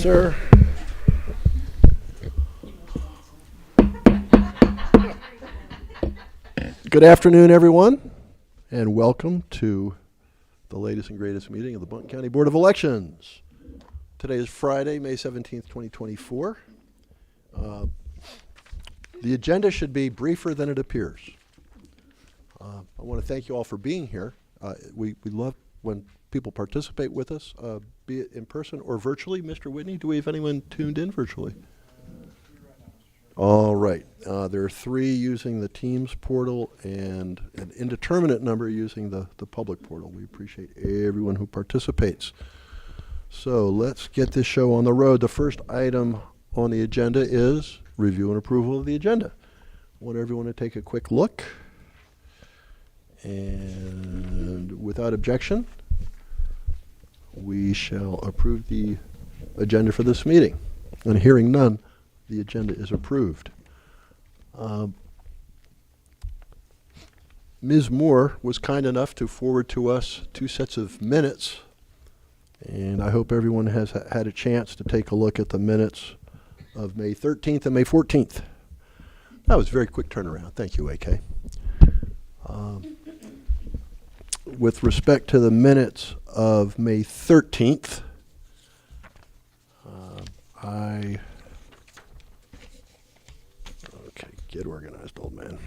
Sir. Good afternoon, everyone, and welcome to the latest and greatest meeting of the Buncombe County Board of Elections. Today is Friday, May 17th, 2024. The agenda should be briefer than it appears. I want to thank you all for being here. We love when people participate with us, be it in person or virtually. Mr. Whitney, do we have anyone tuned in virtually? All right. There are 3 using the Teams portal and an indeterminate number using the public portal. We appreciate everyone who participates. So let's get this show on the road. The first item on the agenda is review and approval of the agenda. I want everyone to take a quick look. And without objection, we shall approve the agenda for this meeting. And hearing none, the agenda is approved. Ms. Moore was kind enough to forward to us 2 sets of minutes, and I hope everyone has had a chance to take a look at the minutes of May 13th and May 14th. That was a very quick turnaround. Thank you, AK. With respect to the minutes of May 13th, get organized, old man.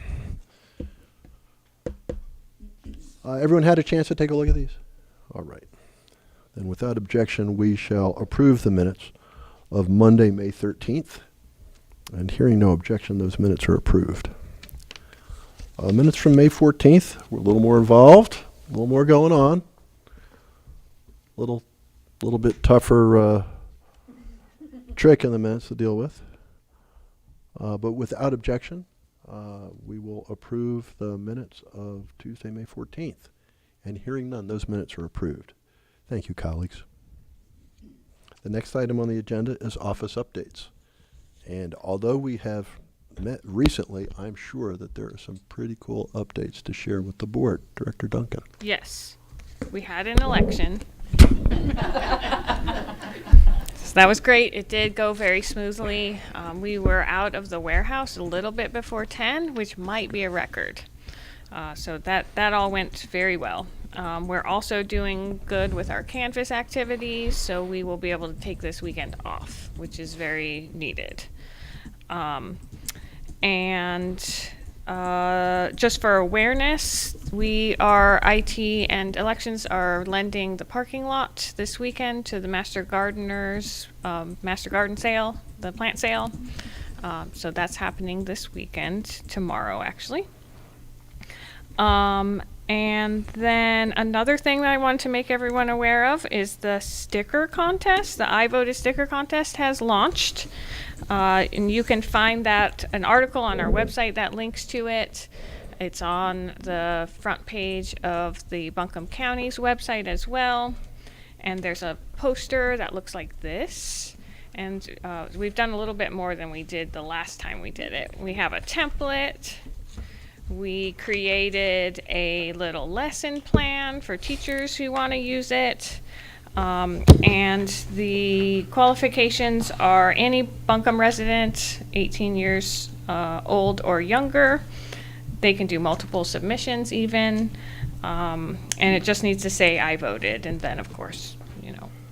Everyone had a chance to take a look at these? All right. Then without objection, we shall approve the minutes of Monday, May 13th. And hearing no objection, those minutes are approved. Minutes from May 14th were a little more involved, a little more going on, a little bit tougher trick in the minutes to deal with. But without objection, we will approve the minutes of Tuesday, May 14th. And hearing none, those minutes are approved. Thank you, colleagues. The next item on the agenda is office updates. And although we have met recently, I'm sure that there are some pretty cool updates to share with the board. Director Duncan. Yes, we had an election. So that was great. It did go very smoothly. We were out of the warehouse a little bit before 10, which might be a record. So that all went very well. We're also doing good with our Canvas activities, so we will be able to take this weekend off, which is very needed. Just for awareness, IT and elections are lending the parking lot this weekend to the Master Gardeners, Master Garden sale, the plant sale. So that's happening this weekend, tomorrow actually. And then another thing that I wanted to make everyone aware of is the sticker contest. The I Voted sticker contest has launched. And you can find an article on our website that links to it. It's on the front page of the Buncombe County's website as well. And there's a poster that looks like this. And we've done a little bit more than we did the last time we did it. We have a template. We created a little lesson plan for teachers who want to use it. And the qualifications are any Buncombe resident, 18 years old or younger. They can do multiple submissions even. And it just needs to say I voted. And then, of course,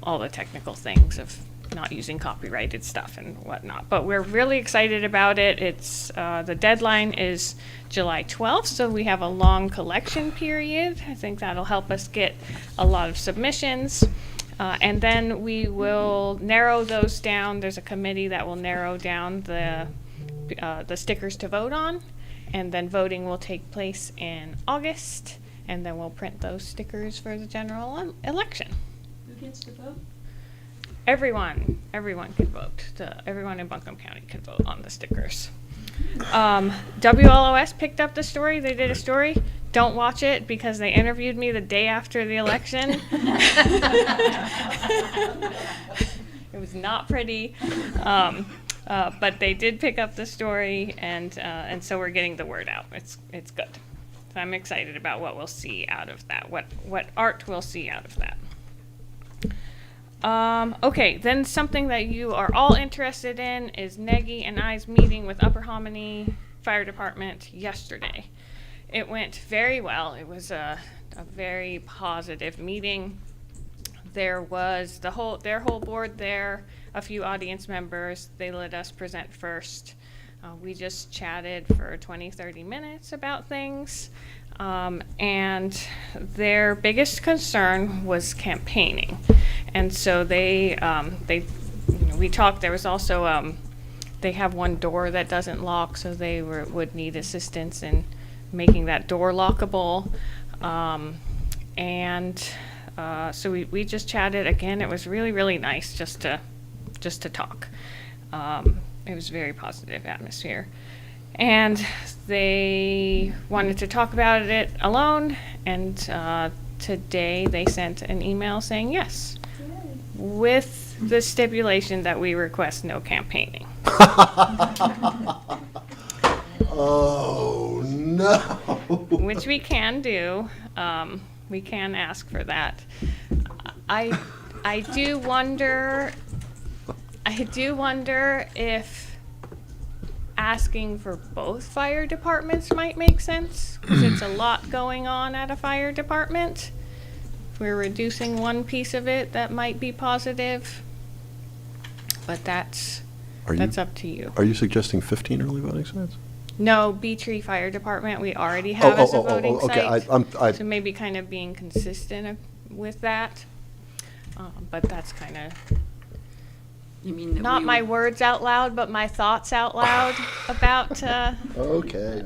all the technical things of not using copyrighted stuff and whatnot. But we're really excited about it. It's the deadline is July 12th, so we have a long collection period. I think that'll help us get a lot of submissions. And then we will narrow those down. There's a committee that will narrow down the stickers to vote on. And then voting will take place in August. And then we'll print those stickers for the general election. Who gets to vote? Everyone can vote. Everyone in Buncombe County can vote on the stickers. WLOS picked up the story. They did a story. Don't watch it because they interviewed me the day after the election. It was not pretty, but they did pick up the story, and so we're getting the word out. It's good. So I'm excited about what we'll see out of that. What art we'll see out of that. Okay, then something that you are all interested in is Nagy and I's meeting with Upper Hominy Fire Department yesterday. It went very well. It was a very positive meeting. There was their whole board there, a few audience members. They let us present first. We just chatted for 20, 30 minutes about things. And their biggest concern was campaigning. And so we talked. There was also, they have one door that doesn't lock, so they would need assistance in making that door lockable. So we just chatted again. It was really, really nice just to talk. It was a very positive atmosphere. And they wanted to talk about it alone, and today they sent an email saying yes, with the stipulation that we request no campaigning. Oh, no. Which we can do. We can ask for that. I do wonder if asking for both fire departments might make sense, because it's a lot going on at a fire department. If we're reducing one piece of it, that might be positive. But that's up to you. Are you suggesting 15 early voting sites? No, Bee Tree Fire Department, we already have as a voting okay. site. So maybe kind of being consistent with that. But that's kind of You mean that not we my would- words out loud, but my thoughts out loud about. Okay.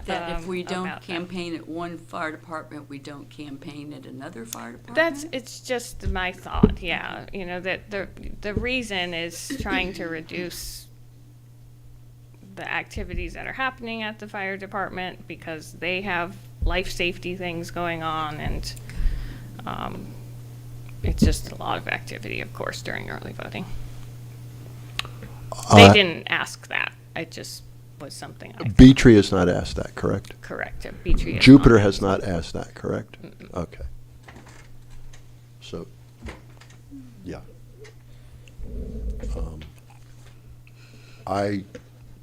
that if we don't about that. campaign at one fire department, we don't campaign at another fire department? It's just my thought, yeah. You know, that the reason is trying to reduce the activities that are happening at the fire department, because they have life safety things going on, and it's just a lot of activity, of course, during early voting. They didn't ask that. It just was something I Bee Tree has not asked that, correct? correct. Bee Tree is Jupiter not. has not asked that, correct? Mm-mm. Okay. So, yeah. I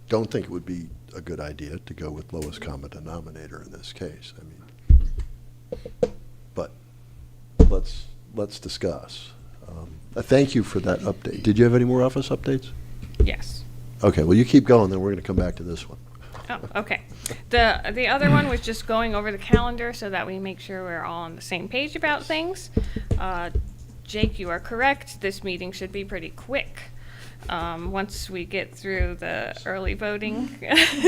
don't think it would be a good idea to go with lowest common denominator in this case. I mean, but let's discuss. Thank you for that update. Did you have any more office updates? Yes. Okay, well, you keep going, then we're going to come back to this one. Oh, okay. The other one was just going over the calendar so that we make sure we're all on the same page about things. Jake, you are correct. This meeting should be pretty quick. Once we get through the early voting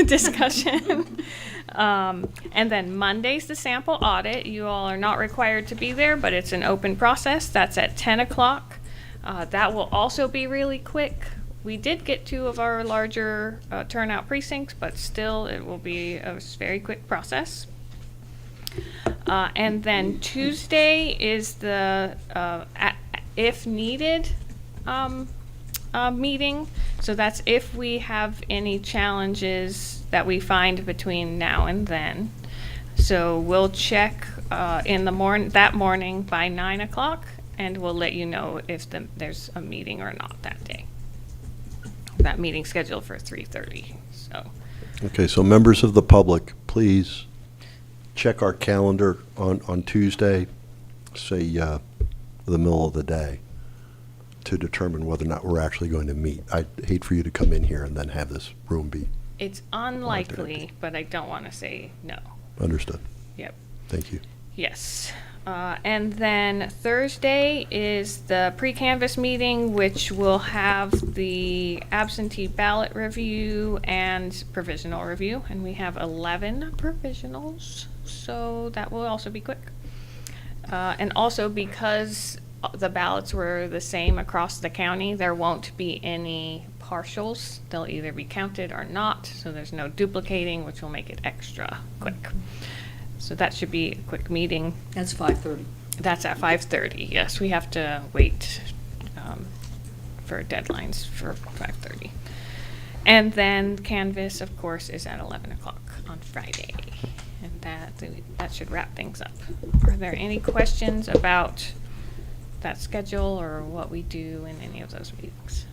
discussion. And then Monday's the sample audit. You all are not required to be there, but it's an open process. That's at 10 o'clock. That will also be really quick. We did get 2 of our larger turnout precincts, but still it will be a very quick process. And then Tuesday is the if needed meeting. So that's if we have any challenges that we find between now and then. So we'll check in the that morning by 9 o'clock, and we'll let you know if there's a meeting or not that day. That meeting scheduled for 3:30. So. Okay, so members of the public, please check our calendar on Tuesday, say the middle of the day, to determine whether or not we're actually going to meet. I'd hate for you to come in here and then have this room be It's unlikely, but I don't want to say no. understood. Yep. Thank you. Yes. And then Thursday is the pre-canvass meeting, which will have the absentee ballot review and provisional review. And we have 11 provisionals, so that will also be quick. And also, because the ballots were the same across the county, there won't be any partials. They'll either be counted or not, so there's no duplicating, which will make it extra quick. So that should be a quick meeting. That's 5:30. That's at 5:30. Yes, we have to wait for deadlines for 5:30. And then canvas, of course, is at 11 o'clock on Friday. And that should wrap things up. Are there any questions about that schedule or what we do in any of those weeks.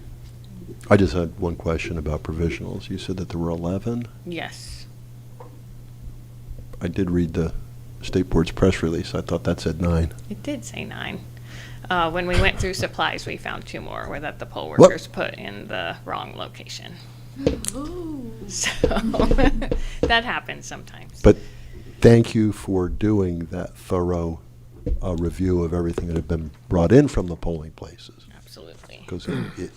I just had one question about provisionals. You said that there were 11. Yes. I did read the State Board's press release. I thought that said 9. It did say 9. When we went through supplies, we found 2 more where that the poll What? workers put in the wrong location. Ooh. So that happens sometimes. But thank you for doing that thorough review of everything that had been brought in from the polling places. Absolutely. Because it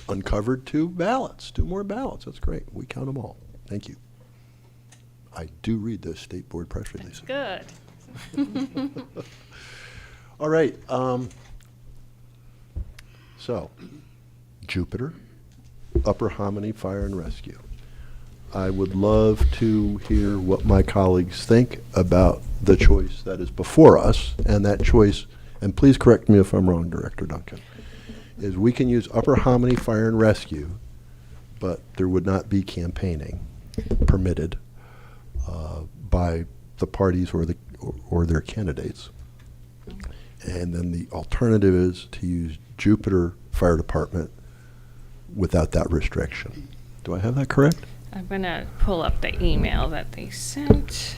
uncovered 2 ballots, 2 more ballots. That's great. We count them all. Thank you. I do read those State Board press releases. Good. All right. So, Jupiter, Upper Hominy Fire and Rescue. I would love to hear what my colleagues think about the choice that is before us, and that choice, and please correct me if I'm wrong, Director Duncan, is we can use Upper Hominy Fire and Rescue, but there would not be campaigning permitted by the parties or their candidates. And then the alternative is to use Jupiter Fire Department without that restriction. Do I have that correct? I'm going to pull up the email that they sent.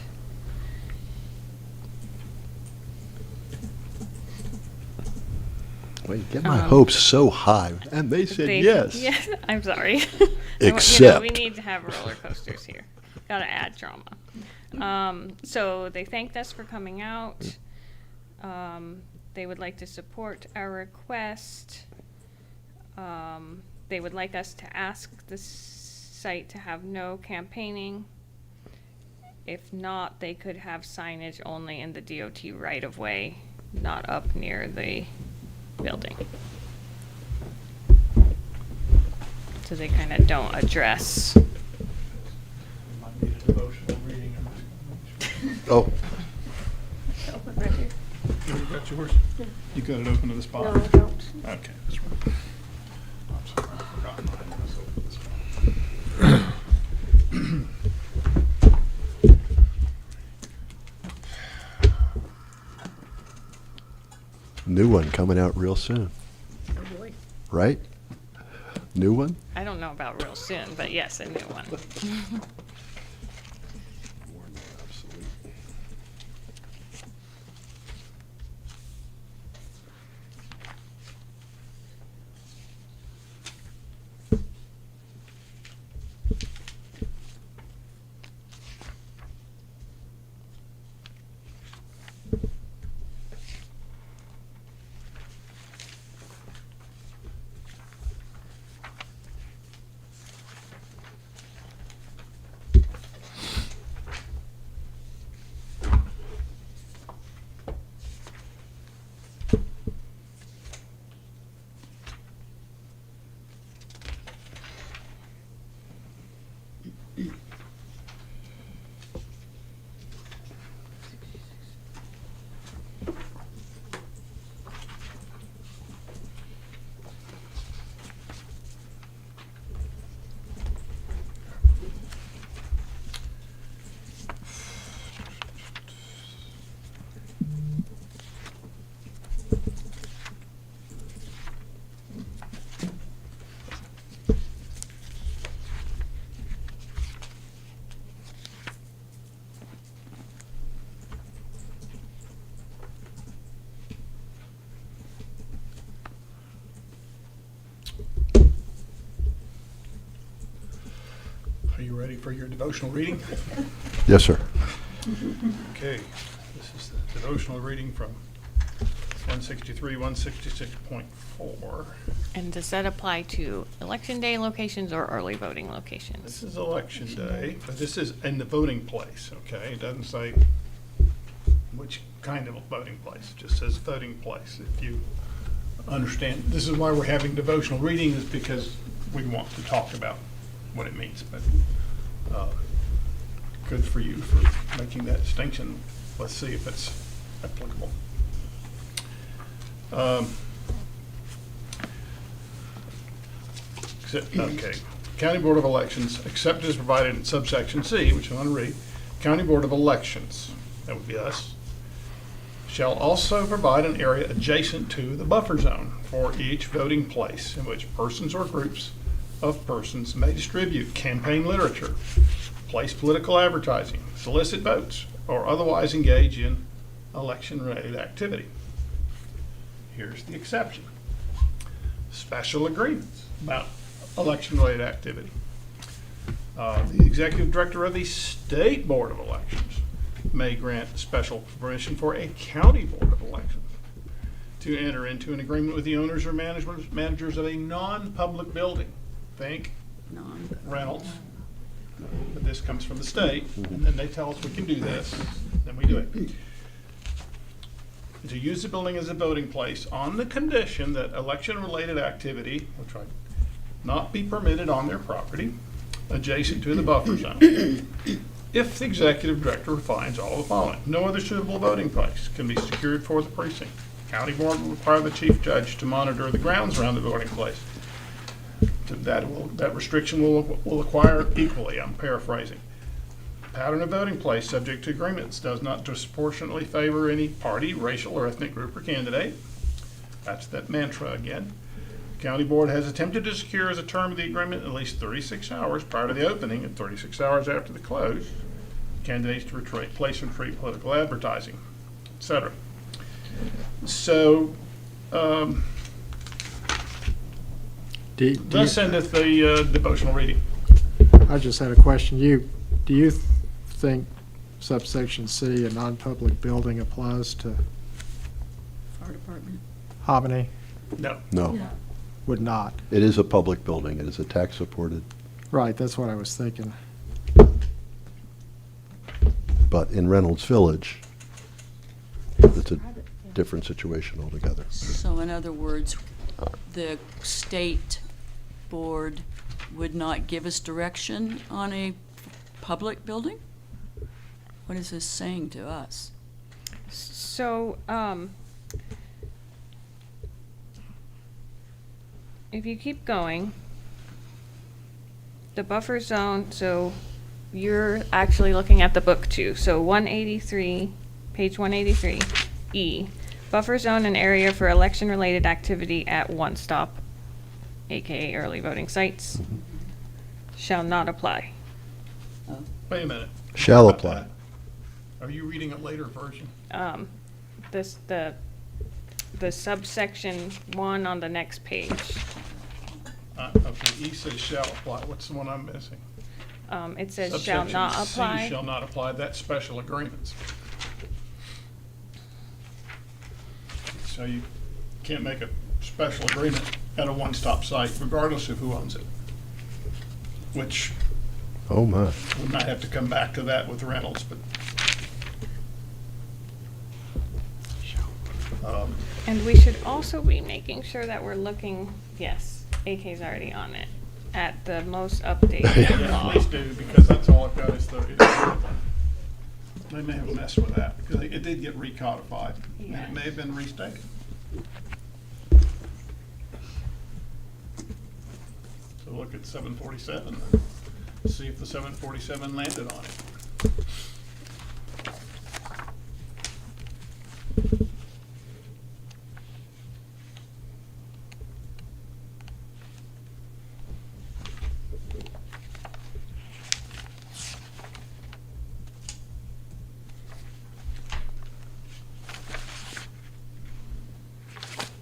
Well, you get my hopes so high, and they said yes. Yes, I'm sorry. Except. we need to have roller coasters here. Got to add drama. So they thanked us for coming out. They would like to support our request. They would like us to ask the site to have no campaigning. If not, they could have signage only in the DOT right-of-way, not up near the building. So they kind of don't address. We might need a devotional reading. Oh, You got yours? You got it open to the spot? No, I don't. Okay, that's right. I'm sorry, I forgot mine. Let's open this one. new one coming out real soon, right? New one? I don't know about real soon, but yes, a new one. Are you ready for your devotional reading? Yes, sir. Okay, this is the devotional reading from 163, 166.4. And does that apply to election day locations or early voting This locations? is election day, but this is in the voting place, okay? It doesn't say which kind of a voting place, it just says voting place. If you understand, this is why we're having devotional reading, is because we want to talk about what it means, but good for you for making that distinction. Let's see if it's applicable. Okay, County Board of Elections, except as provided in subsection C, which I'm going to read. County Board of Elections, that would be us, shall also provide an area adjacent to the buffer zone for each voting place in which persons or groups of persons may distribute campaign literature, place political advertising, solicit votes, or otherwise engage in election-related activity. Here's the exception. Special agreements about election-related activity. The executive director of the State Board of Elections may grant special permission for a county board of elections to enter into an agreement with the owners or managers of a non-public building. Think Reynolds. But this comes from the state, and then they tell us we can do this, then we do it. To use the building as a voting place on the condition that election-related activity will try not be permitted on their property adjacent to the buffer zone. If the executive director finds all the following: no other suitable voting place can be secured for the precinct. County board will require the chief judge to monitor the grounds around the voting place. That restriction will acquire equally, I'm paraphrasing. Pattern of voting place subject to agreements does not disproportionately favor any party, racial, or ethnic group or candidate. That's that mantra again. County board has attempted to secure as a term of the agreement at least 36 hours prior to the opening and 36 hours after the close candidates to place and retreat political advertising, etc. So, thus endeth the devotional reading. I just had a question. Do you think subsection C, a non-public building, applies to Fire department. Hominy? No. No, Would not. it is a public building. It is a tax-supported, Right, that's what I was thinking. but in Reynolds Village, it's a different situation altogether. So in other words, the state board would not give us direction on a public building? What is this saying to us? So, if you keep going, the buffer zone, so you're actually looking at the book too. So 183, page 183, E, buffer zone an area for election-related activity at one stop, AKA early voting sites, shall not apply. Wait a minute. Shall About apply. that. Are you reading a later version? The subsection 1 on the next page. Okay, E says shall apply. What's the one I'm missing? It says shall Subsection not C apply. shall not apply. That's special agreements. So you can't make a special agreement at a one-stop site regardless of who owns it. Which Oh, my. we might have to come back to that with Reynolds, but. And we should also be making sure that we're looking, yes, AK's already on it, at the most updated Yeah, law. please do, because that's all I've got is the. They may have messed with that, because it did get recodified, and Yeah. it may have been restated. So look at 747, see if the 747 landed on it.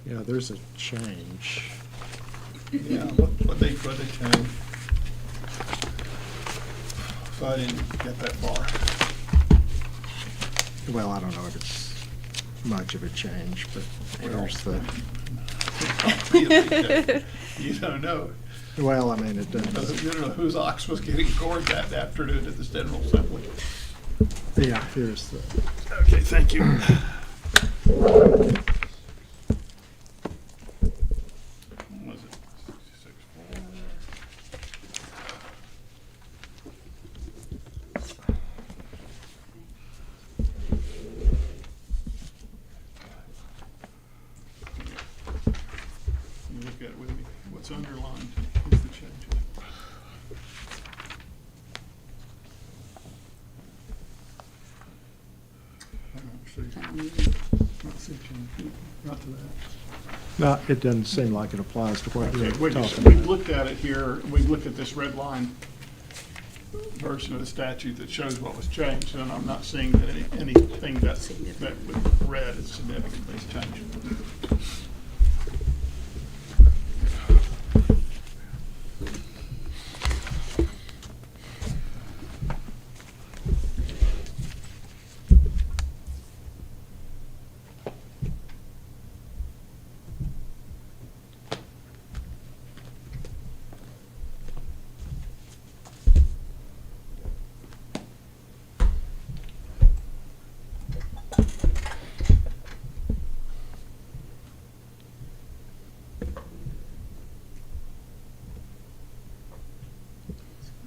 Yeah, there's a change. Yeah, what they changed. So I didn't get that far. Well, I don't know if it's much of a change, but there's the, You don't know. well, I mean, it does. You don't know whose ox was getting gored that afternoon at this General Assembly. Yeah, here's the, Okay, thank you. What was it? 66.4. You look at it with me. What's underlined is the change. Not to that. No, it doesn't seem like it applies to what you're We've talking we've about. looked at it here, we've looked at this red line version of the statute that shows what was changed, and I'm not seeing that anything that with red is significantly changed.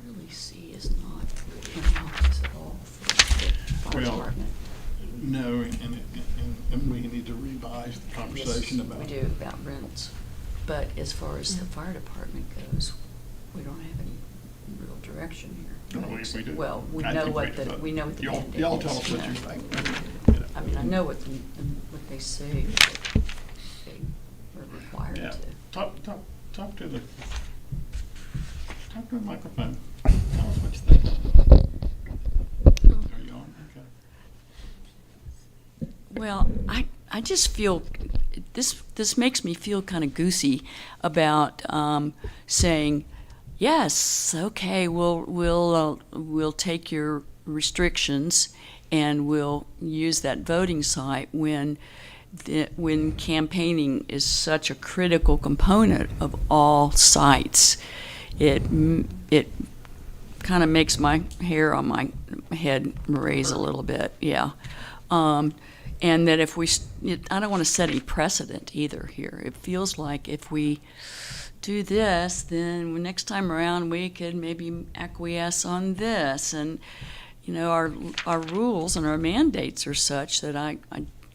Really, C is not in-house at all for the fire Well, department. No, and we need to revise the conversation Yes, about. we do, about rents. But as far as the fire department goes, we don't have any real direction here. No, we do. Well, we I know think what we- the, we know what the y'all- mandate is. Y'all tell us what you you know. think. I mean, I know what they say, but they are required Yeah, to. talk to the microphone. Tell us what you think. Are you on? Okay. Well, I just feel, this makes me feel kind of goosey about saying, yes, okay, we'll take your restrictions and we'll use that voting site when campaigning is such a critical component of all sites. It kind of makes my hair on my head raise a little bit, yeah. And that if I don't want to set any precedent either here. It feels like if we do this, then next time around we could maybe acquiesce on this. And, you know, our rules and our mandates are such that I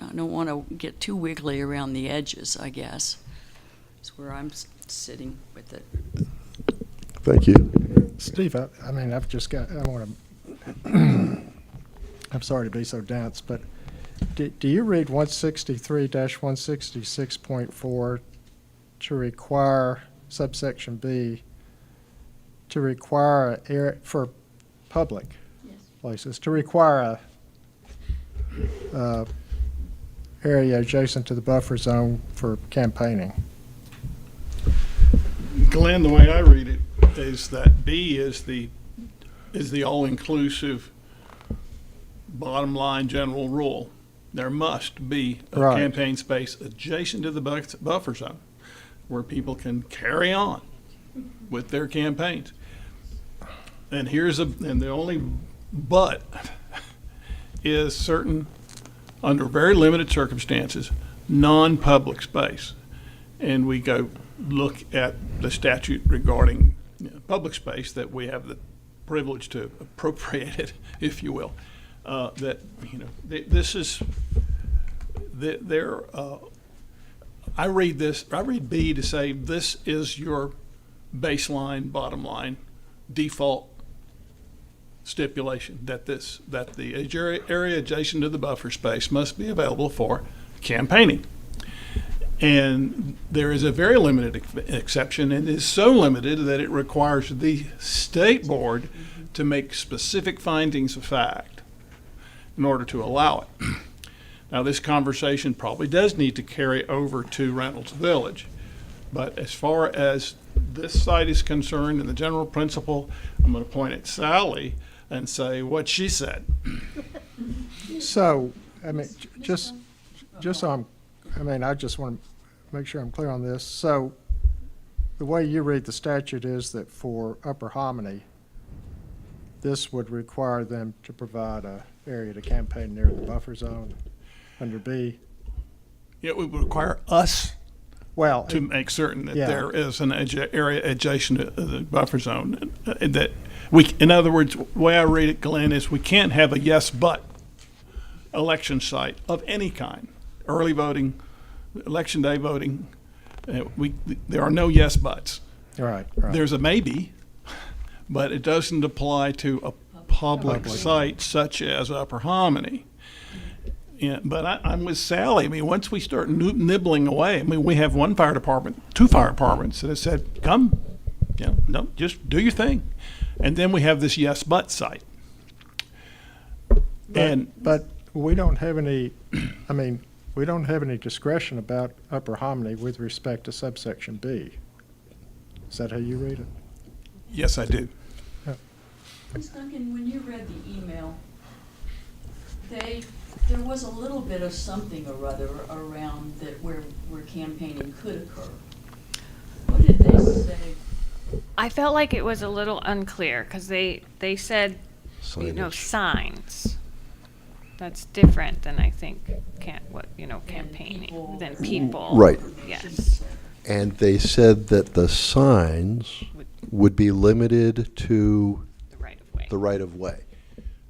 don't want to get too wiggly around the edges, I guess. That's where I'm sitting with it. Thank you. Steve, I mean, I want to, I'm sorry to be so dense, but do you read 163-166.4 to require subsection B to require for public places, to require a area adjacent to the buffer zone for campaigning? Glenn, the way I read it is that B is the all-inclusive bottom line general rule. There must be a Right. campaign space adjacent to the buffer zone where people can carry on with their campaigns. And the only but is certain, under very limited circumstances, non-public space. And we go look at the statute regarding public space that we have the privilege to appropriate it, if you will. This is I read B to say this is your baseline, bottom line, default stipulation that the area adjacent to the buffer space must be available for campaigning. And there is a very limited exception, and is so limited that it requires the state board to make specific findings of fact in order to allow it. Now, this conversation probably does need to carry over to Reynolds Village, but as far as this site is concerned and the general principle, I'm going to point at Sally and say what she said. So, I mean, just so I just want to make sure I'm clear on this. So, the way you read the statute is that for Upper Hominy, this would require them to provide a area to campaign near the buffer zone under B. It would require us Well, to make certain that Yeah. there is an area adjacent to the buffer zone. That in other words, the way I read it, Glenn, is we can't have a yes but election site of any kind. Early voting, election day voting, there are no yes buts. right. There's a maybe, but it doesn't apply to a public Public. site such as Upper Hominy. Yeah, but I'm with Sally. I mean, once we start nibbling away, I mean, we have one fire department, two fire departments that have said, come, no, just do your thing. And then we have this yes, but site. And But we don't have any, I mean, we don't have any discretion about Upper Hominy with respect to subsection B. Is that how you read it? yes, I do. Ms. Duncan, when you read the email, there was a little bit of something or other around that where campaigning could occur. What did they say? I felt like it was a little unclear because they said, Signage. signs. That's different than I think campaigning people. than people. Right. Yes. And they said that the signs would be limited to The right of way. the right of way.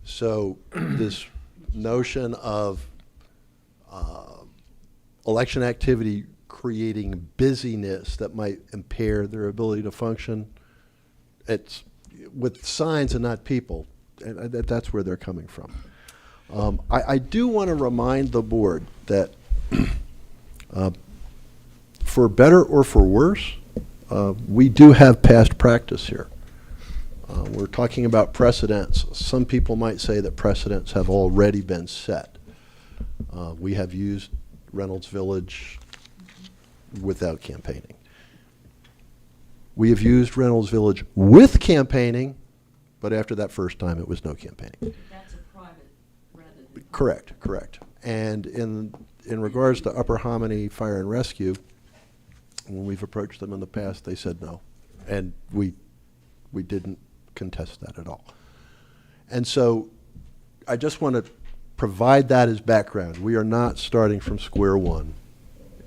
So this notion of election activity creating busyness that might impair their ability to function, it's with signs and not people. And that's where they're coming from. I do want to remind the board that for better or for worse, we do have past practice here. We're talking about precedents. Some people might say that precedents have already been set. We have used Reynolds Village without campaigning. We have used Reynolds Village with campaigning, but after that first time, it was no campaigning. That's a private rather than. Correct. And in regards to Upper Hominy Fire and Rescue, when we've approached them in the past, they said no. And we didn't contest that at all. And so I just want to provide that as background. We are not starting from square one.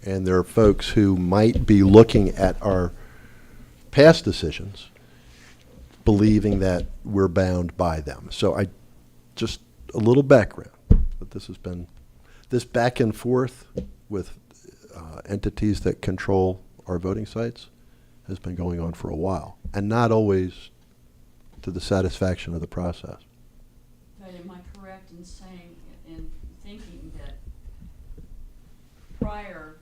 And there are folks who might be looking at our past decisions believing that we're bound by them. So just a little background, that this has been, this back and forth with entities that control our voting sites has been going on for a while, and not always to the satisfaction of the process. But am I correct in saying, in thinking that prior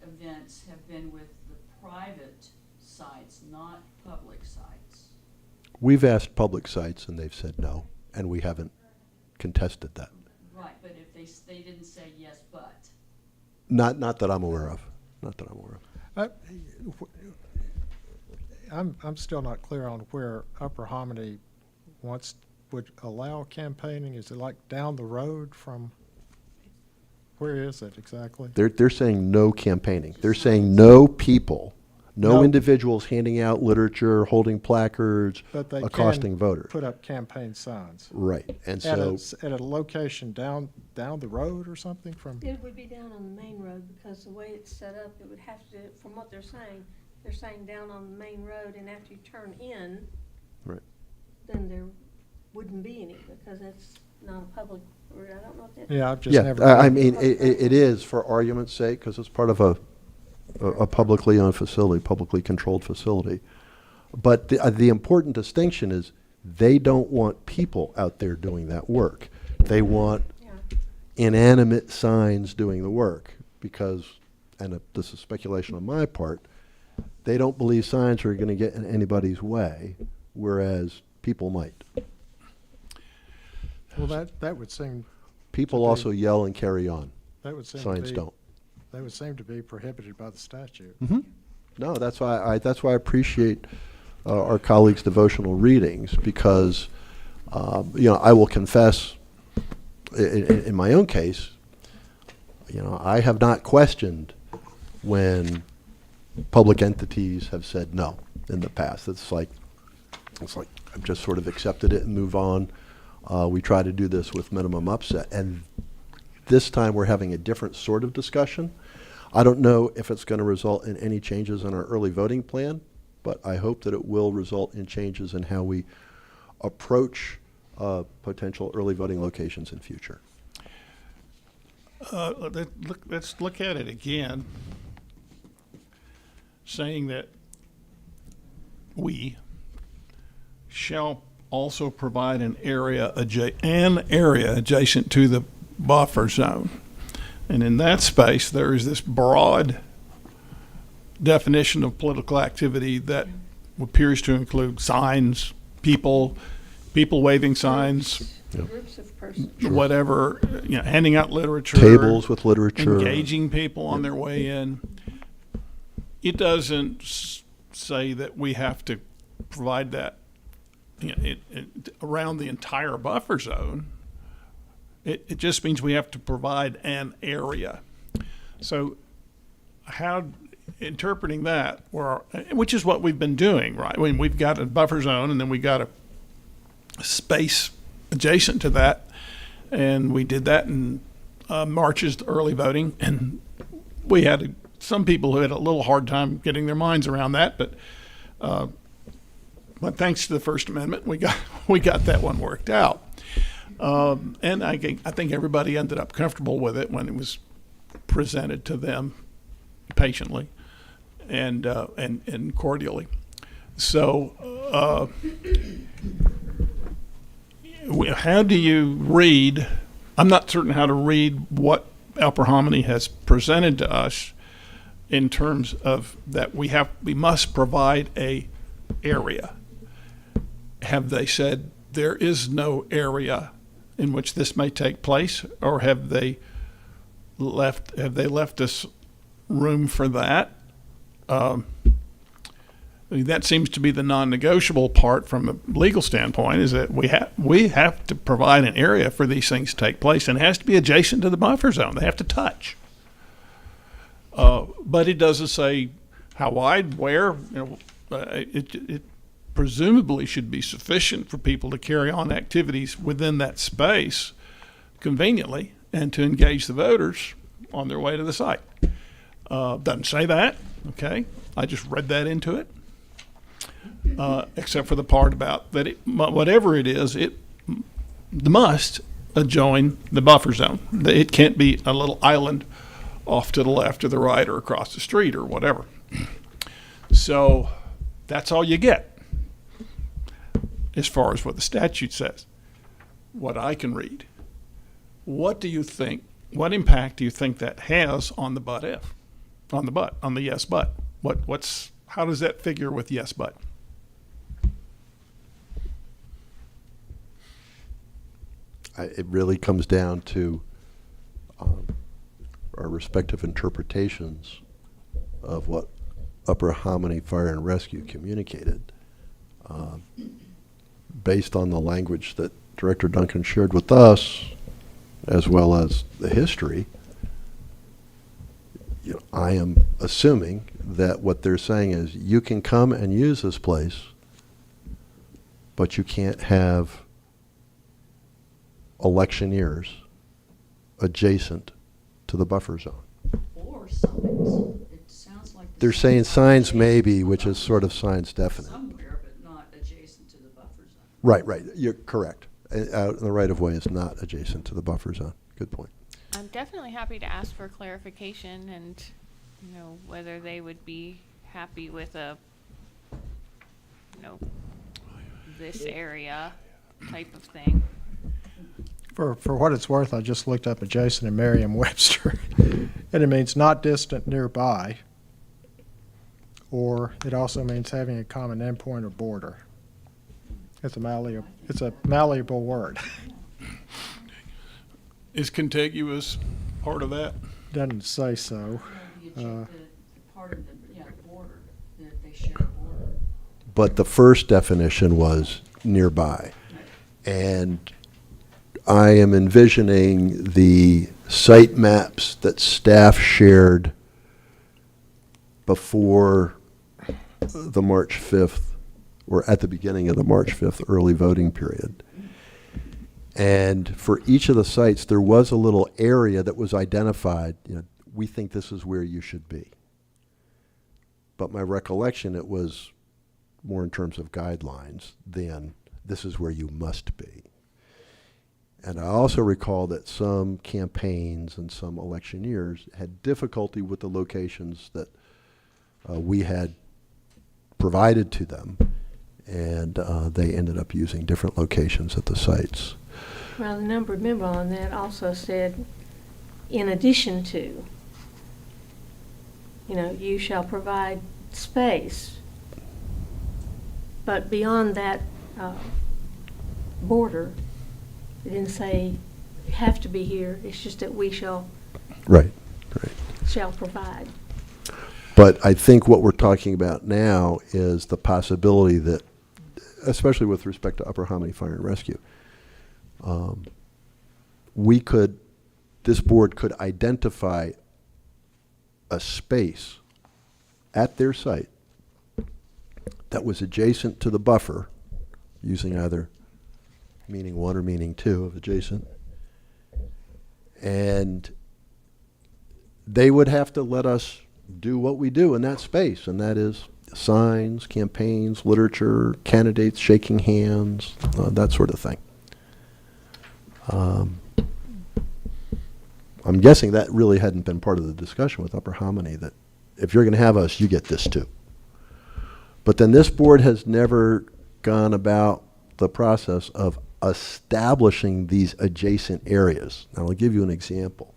events have been with the private sites, not public sites? We've asked public sites, and they've said no, and we haven't contested that. Right, but if they didn't say yes, but. Not that I'm aware of. Not that I'm aware of. I'm still not clear on where Upper Hominy would allow campaigning. Is it like down the road from, where is it exactly? They're saying no campaigning. They're saying no people, no No. individuals handing out literature, holding placards, But they accosting can voters. put up campaign signs. Right. And At so a location down the road or something from? It would be down on the main road because the way it's set up, it would have to, from what they're saying down on the main road, and after you turn in, Right. then there wouldn't be any because it's not a public road. I don't know what that. Yeah, I've just yeah, never. I mean, it is for argument's sake because it's part of a publicly owned facility, publicly controlled facility. But the important distinction is they don't want people out there doing that work. They want Yeah. inanimate signs doing the work because, and this is speculation on my part, they don't believe signs are going to get in anybody's way, whereas people might. Well, that would seem, People To be- also yell and carry on. that would seem to Signs be, don't. that would seem to be prohibited by the statute. No, that's why I appreciate our colleagues' devotional readings because, I will confess, in my own case, I have not questioned when public entities have said no in the past. It's like I've just sort of accepted it and move on. We try to do this with minimum upset, and this time we're having a different sort of discussion. I don't know if it's going to result in any changes in our early voting plan, but I hope that it will result in changes in how we approach potential early voting locations in future. Let's look at it again, saying that we shall also provide an area adjacent to the buffer zone. And in that space, there is this broad definition of political activity that appears to include signs, people waving signs, Groups of persons. whatever, handing out literature. Tables with literature. Engaging people on their way in. It doesn't say that we have to provide that around the entire buffer zone. It just means we have to provide an area. So how interpreting that, which is what we've been doing, right? When we've got a buffer zone and then we got a space adjacent to that, and we did that in March's early voting, and we had some people who had a little hard time getting their minds around that, but thanks to the First Amendment, we got that one worked out. And I think everybody ended up comfortable with it when it was presented to them patiently and cordially. So, how do you read? I'm not certain how to read what Upper Hominy has presented to us in terms of that we must provide a area. Have they said there is no area in which this may take place, or have they left us room for that? That seems to be the non-negotiable part from a legal standpoint, is that we have to provide an area for these things to take place, and it has to be adjacent to the buffer zone. They have to touch. But it doesn't say how wide, where. It presumably should be sufficient for people to carry on activities within that space conveniently and to engage the voters on their way to the site. Doesn't say that, okay? I just read that into it, except for the part about that whatever it is, it must adjoin the buffer zone. It can't be a little island off to the left or the right or across the street or whatever. So that's all you get as far as what the statute says. What I can read. What do you think, what impact do you think that has on the on the yes but? How does that figure with yes but? It really comes down to our respective interpretations of what Upper Hominy Fire and Rescue communicated. Based on the language that Director Duncan shared with us, as well as the history, I am assuming that what they're saying is you can come and use this place, but you can't have electioneers adjacent to the buffer zone. Or signs. It sounds like. They're saying signs maybe, which is sort of signs definite. Somewhere, but not adjacent to the buffer zone. Right. You're correct. Out in the right of way is not adjacent to the buffer zone. Good point. I'm definitely happy to ask for clarification and, whether they would be happy with this area type of thing. For what it's worth, I just looked up adjacent in Merriam-Webster, and it means not distant nearby, or it also means having a common endpoint or border. It's a malleable word. Is contiguous part of that? Doesn't say so. The part of the border, that they share a border. But the first definition was nearby. And I am envisioning the site maps that staff shared before the March 5th, or at the beginning of the March 5th early voting period. And for each of the sites, there was a little area that was identified, we think this is where you should be. But my recollection, it was more in terms of guidelines than this is where you must be. And I also recall that some campaigns and some electioneers had difficulty with the locations that we had provided to them, and they ended up using different locations at the sites. Well, the numbered memo on that also said, in addition to, you shall provide space. But beyond that border, it didn't say you have to be here. It's just that we shall Right. provide. But I think what we're talking about now is the possibility that, especially with respect to Upper Hominy Fire and Rescue, this board could identify a space at their site that was adjacent to the buffer, using either meaning 1 or meaning 2 of adjacent, and they would have to let us do what we do in that space, and that is signs, campaigns, literature, candidates shaking hands, that sort of thing. I'm guessing that really hadn't been part of the discussion with Upper Hominy, that if you're going to have us, you get this too. But then this board has never gone about the process of establishing these adjacent areas. Now, I'll give you an example.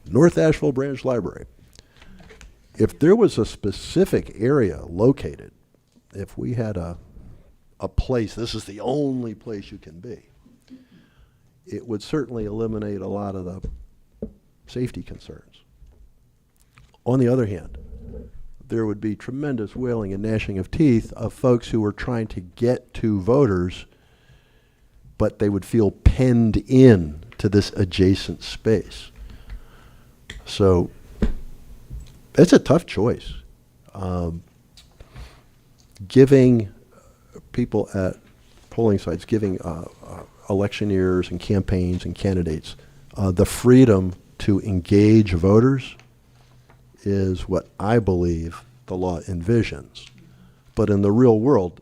North Asheville Branch Library. If there was a specific area located, if we had a place, this is the only place you can be, it would certainly eliminate a lot of the safety concerns. On the other hand, there would be tremendous wailing and gnashing of teeth of folks who were trying to get to voters, but they would feel penned in to this adjacent space. So it's a tough choice. Giving people at polling sites, giving electioneers and campaigns and candidates the freedom to engage voters is what I believe the law envisions. But in the real world,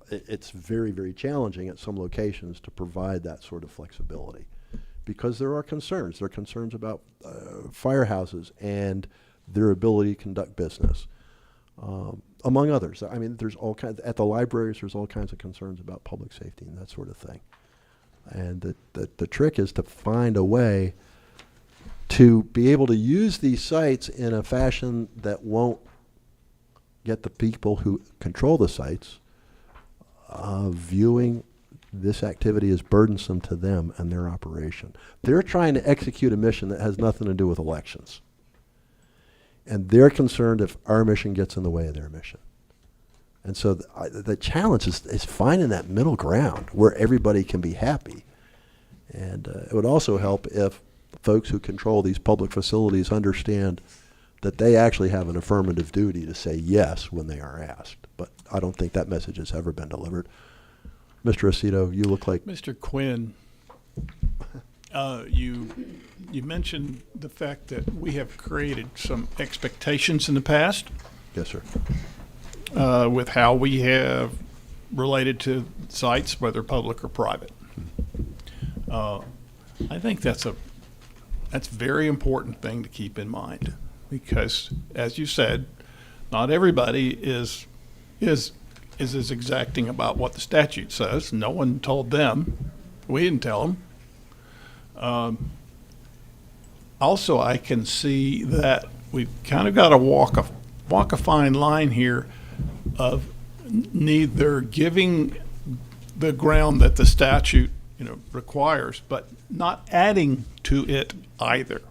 it's very, very challenging at some locations to provide that sort of flexibility, because there are concerns. There are concerns about firehouses and their ability to conduct business, among others. I mean, there's all kinds, at the libraries, there's all kinds of concerns about public safety and that sort of thing. And the trick is to find a way to be able to use these sites in a fashion that won't get the people who control the sites viewing this activity as burdensome to them and their operation. They're trying to execute a mission that has nothing to do with elections. And they're concerned if our mission gets in the way of their mission. And so the challenge is finding that middle ground where everybody can be happy. And it would also help if folks who control these public facilities understand that they actually have an affirmative duty to say yes when they are asked. But I don't think that message has ever been delivered. Mr. Aceto, you look like... Mr. Quinn, you mentioned the fact that we have created some expectations in the past Yes, sir. with how we have related to sites, whether public or private. I think that's a very important thing to keep in mind, because, as you said, not everybody is as exacting about what the statute says. No one told them. We didn't tell them. Also, I can see that we've kind of got to walk a fine line here of neither giving the ground that the statute requires, but not adding to it either,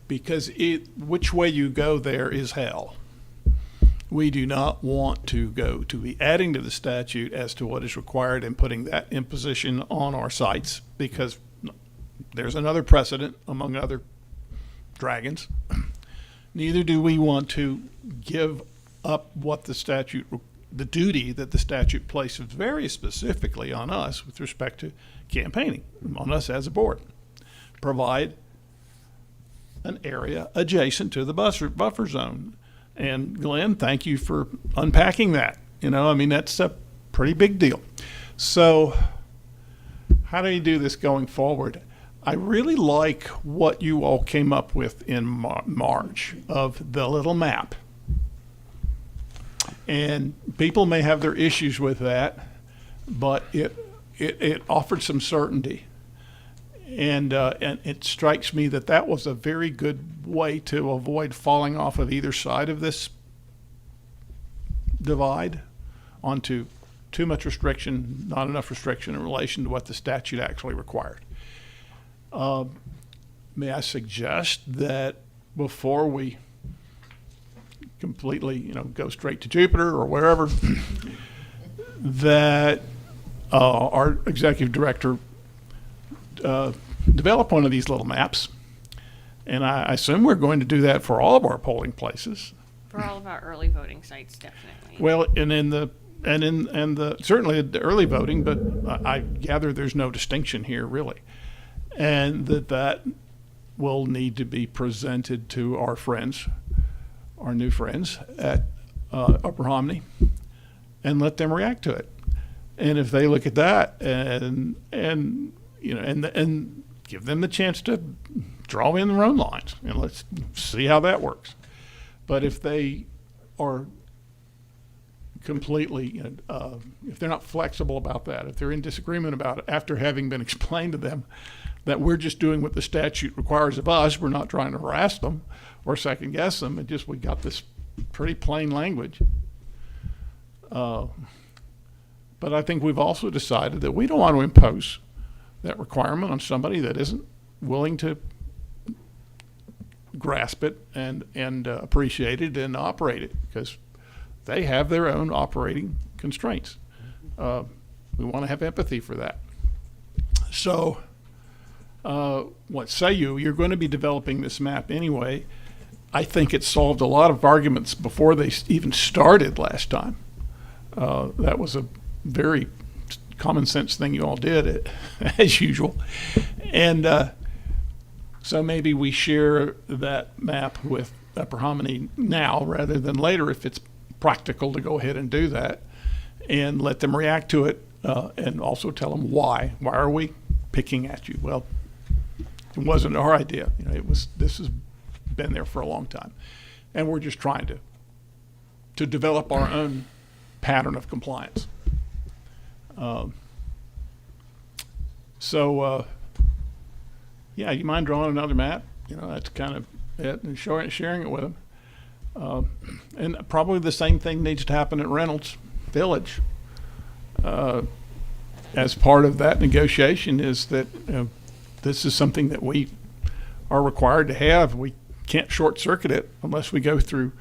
because which way you go there is hell. We do not want to be adding to the statute as to what is required and putting that imposition on our sites, because there's another precedent among other dragons. Neither do we want to give up what the duty that the statute places very specifically on us with respect to campaigning, on us as a board. Provide an area adjacent to the buffer zone. And Glenn, thank you for unpacking that. That's a pretty big deal. So how do you do this going forward? I really like what you all came up with in March of the little map. And people may have their issues with that, but it it offered some certainty. And it strikes me that that was a very good way to avoid falling off of either side of this divide onto too much restriction, not enough restriction in relation to what the statute actually required. May I suggest that before we completely, go straight to Jupiter or wherever, that our executive director develop one of these little maps, and I assume we're going to do that for all of our polling places. For all of our early voting sites, definitely. Well, certainly the early voting, but I gather there's no distinction here really, and that will need to be presented to our friends, our new friends at Upper Hominy, and let them react to it. And if they look at that and give them the chance to draw in their own lines, and let's see how that works. But if they are completely, if they're not flexible about that, if they're in disagreement about it after having been explained to them that we're just doing what the statute requires of us, we're not trying to harass them or second guess them, and just we got this pretty plain language. But I think we've also decided that we don't want to impose that requirement on somebody that isn't willing to grasp it and appreciate it and operate it, because they have their own operating constraints. We want to have empathy for that. So what say you? You're going to be developing this map anyway. I think it solved a lot of arguments before they even started last time. That was a very common sense thing you all did, as usual. And so maybe we share that map with Upper Hominy now rather than later, if it's practical to go ahead and do that, and let them react to it, and also tell them why. Why are we picking at you? Well, it wasn't our idea. This has been there for a long time, and we're just trying to develop our own pattern of compliance. Yeah, you mind drawing another map? That's kind of it, and sharing it with them. And probably the same thing needs to happen at Reynolds Village. As part of that negotiation is that this is something that we are required to have. We can't short circuit it unless we go through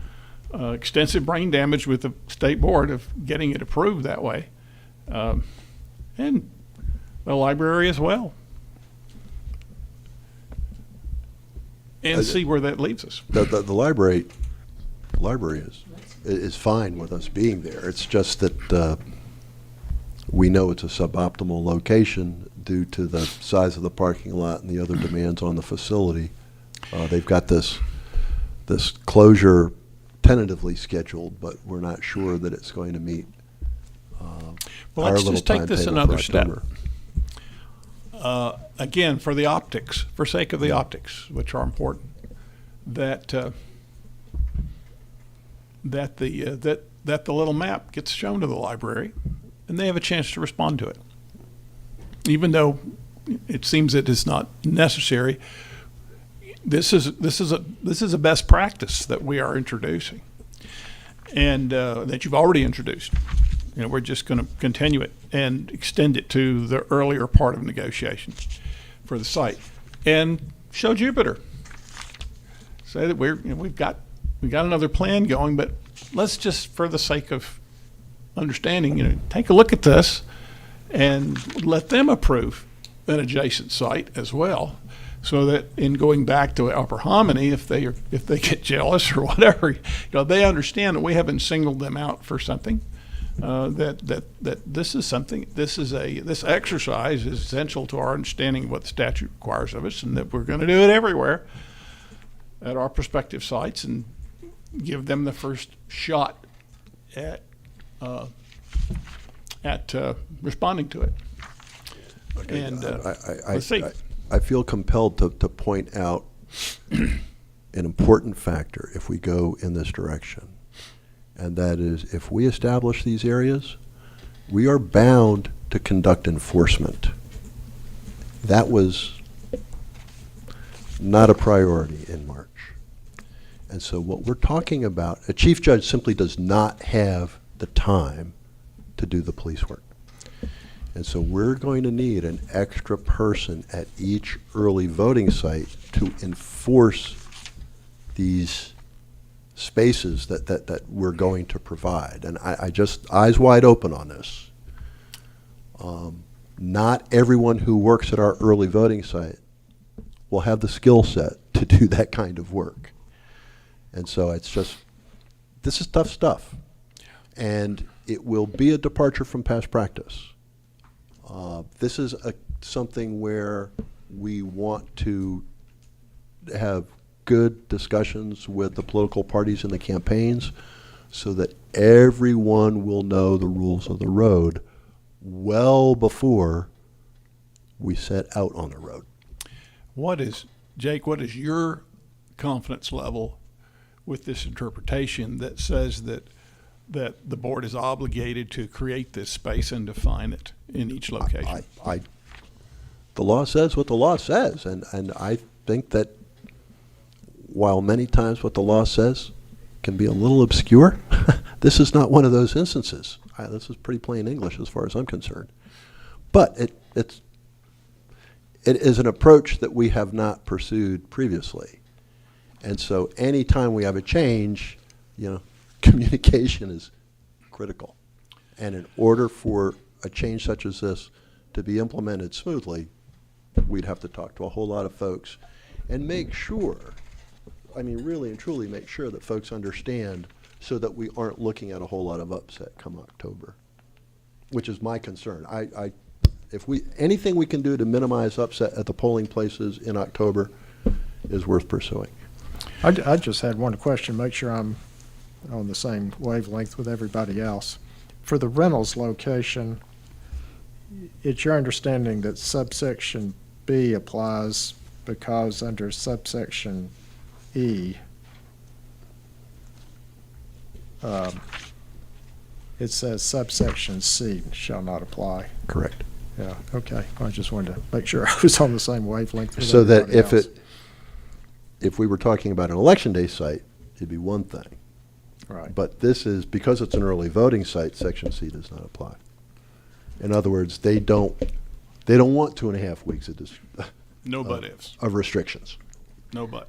extensive brain damage with the state board of getting it approved that way. And the library as well. And see where that leads us. The library is fine with us being there. It's just that we know it's a suboptimal location due to the size of the parking lot and the other demands on the facility. They've got this closure tentatively scheduled, but we're not sure that it's going to meet Well, our let's little just take this timetable another for step. October. Again, for the optics, for sake of the optics, which are important, that the little map gets shown to the library, and they have a chance to respond to it. Even though it seems it is not necessary, this is a best practice that we are introducing, and that you've already introduced. We're just going to continue it and extend it to the earlier part of negotiations for the site, and show Jupiter. Say that we've got another plan going, but let's just, for the sake of understanding, take a look at this and let them approve an adjacent site as well, so that in going back to Upper Hominy, if they get jealous or whatever, they understand that we haven't singled them out for something. That this is something. This exercise is essential to our understanding of what the statute requires of us, and that we're going to do it everywhere at our prospective sites, and give them the first shot at responding to it. And let's see. I feel compelled to point out an important factor if we go in this direction. And that is, if we establish these areas, we are bound to conduct enforcement. That was not a priority in March. And so what we're talking about, a chief judge simply does not have the time to do the police work. And so we're going to need an extra person at each early voting site to enforce these spaces that we're going to provide. And I just, eyes wide open on this. Not everyone who works at our early voting site will have the skill set to do that kind of work. And so it's just, this is tough stuff. And it will be a departure from past practice. This is something where we want to have good discussions with the political parties in the campaigns so that everyone will know the rules of the road well before we set out on the road. Jake, what is your confidence level with this interpretation that says that the board is obligated to create this space and define it in each location? The law says what the law says, and I think that while many times what the law says can be a little obscure, this is not one of those instances. This is pretty plain English as far as I'm concerned. But it is an approach that we have not pursued previously. And so any time we have a change, communication is critical. And in order for a change such as this to be implemented smoothly, we'd have to talk to a whole lot of folks and make sure, really and truly make sure that folks understand so that we aren't looking at a whole lot of upset come October, which is my concern. If anything we can do to minimize upset at the polling places in October is worth pursuing. I just had one question, make sure I'm on the same wavelength with everybody else. For the Reynolds location, it's your understanding that subsection B applies because under subsection E, it says subsection C shall not apply. Correct. Yeah, okay. I just wanted to make sure I was on the same wavelength with So that everybody else. if we were talking about an election day site, it'd be one thing. Right. But this is, because it's an early voting site, section C does not apply. In other words, they don't want 2.5 weeks No but ifs. of restrictions. No but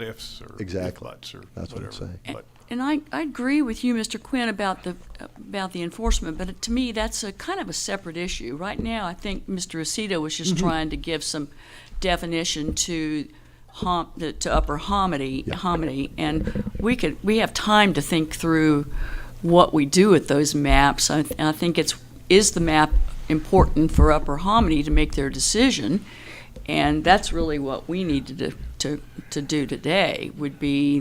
ifs or Exactly. if buts or That's what whatever. I'm saying. But And I agree with you, Mr. Quinn, about the enforcement, but to me, that's a kind of a separate issue. Right now, I think Mr. Aceto was just trying to give some definition to Upper Hominy, and we have time to think through what we do with those maps. I think is the map important for Upper Hominy to make their decision, and that's really what we needed to do today. Would be,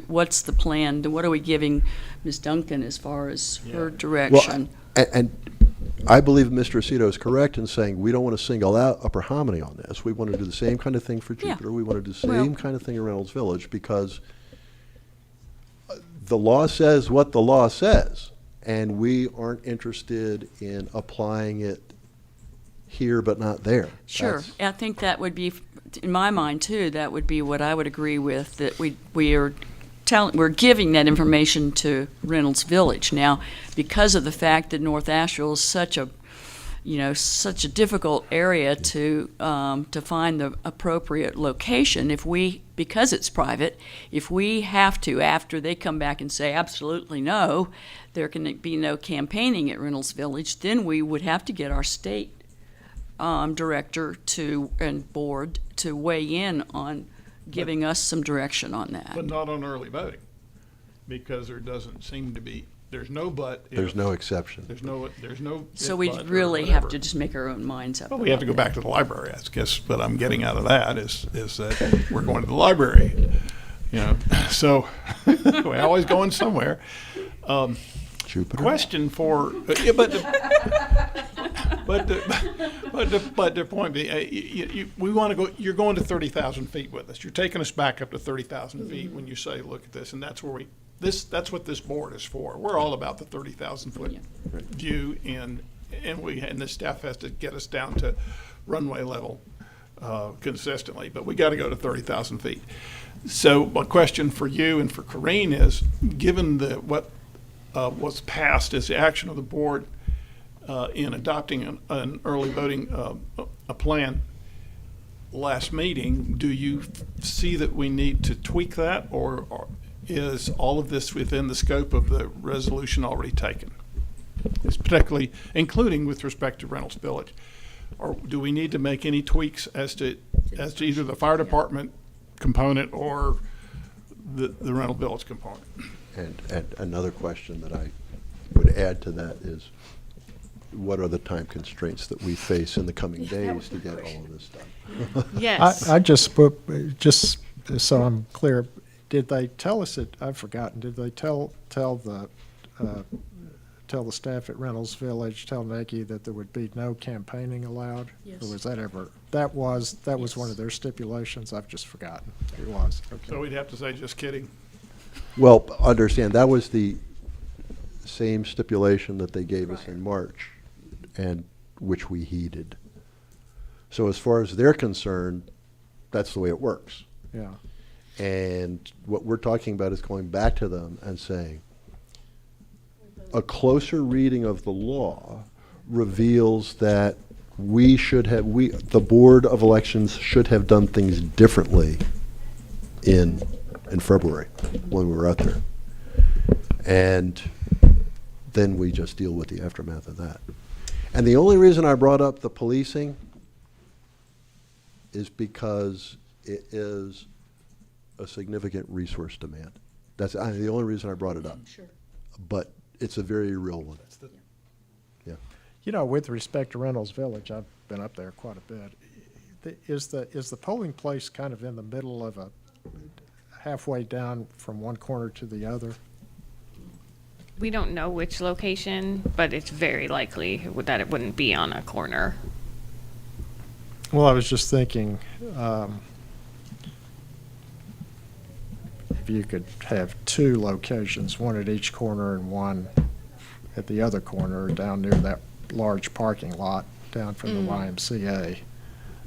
what's the plan? What are we giving Ms. Duncan as far as her direction? Well, and I believe Mr. Aceto is correct in saying we don't want to single out Upper Hominy on this. We want to do the same kind of thing for Yeah. Jupiter. We want to do the same kind of thing in Reynolds Village because the law says what the law says, and we aren't interested in applying it here but not there. Sure, That's- I think that would be, in my mind too, that would be what I would agree with, that we're giving that information to Reynolds Village. Now, because of the fact that North Asheville is such a difficult area to find the appropriate location, because it's private, if we have to, after they come back and say absolutely no, there can be no campaigning at Reynolds Village, then we would have to get our state director and board to weigh in on giving us some direction on that. But not on early voting, because there doesn't seem to be, there's no but. There's no exception. There's no. So if, we but, or really have whatever. to just make our own minds up. Well, we have to go back to the library. I guess what I'm getting out of that is that we're going to the library. So we're always going somewhere. Jupiter. Question for, yeah, but the point being, we want to go. You're going to 30,000 feet with us. You're taking us back up to 30,000 feet when you say, look at this, and that's where that's what this board is for. We're all about the 30,000-foot Yeah. view, and the staff has to get us down to runway level consistently, but we got to go to 30,000 feet. So my question for you and for Corrine is, given what was passed as the action of the board in adopting an early voting a plan last meeting, do you see that we need to tweak that, or is all of this within the scope of the resolution already taken? It's particularly including with respect to Reynolds Village. Or do we need to make any tweaks as to either the fire department component or the Reynolds Village component? And another question that I would add to that is, what are the time constraints that we face in the coming Yeah, that days was to my get all question. of this done? Yes. I just put, just so I'm clear, did they tell us it, I've forgotten, did they tell the staff at Reynolds Village, tell Nikki that there would be no campaigning allowed? Yes. Or was that ever, that was one Yes. of their stipulations? I've just forgotten. It was, So okay. we'd have to say, just kidding. Well, understand, that was the same stipulation that they gave us in March, and which we heeded. So as far as they're concerned, that's the way it works. Yeah, And what we're talking about is going back to them and saying, a closer reading of the law reveals that the Board of Elections should have done things differently in February when we were out there. And then we just deal with the aftermath of that. And the only reason I brought up the policing is because it is a significant resource demand. That's the only reason I brought it up. Sure. But it's a very real one. Yeah. you know, with respect to Reynolds Village, I've been up there quite a bit. Is the polling place kind of in the middle of a, halfway down from one corner to the other? We don't know which location, but it's very likely that it wouldn't be on a corner. Well, I was just thinking, if you could have two locations, one at each corner and one at the other corner, down near that large parking lot down from the YMCA.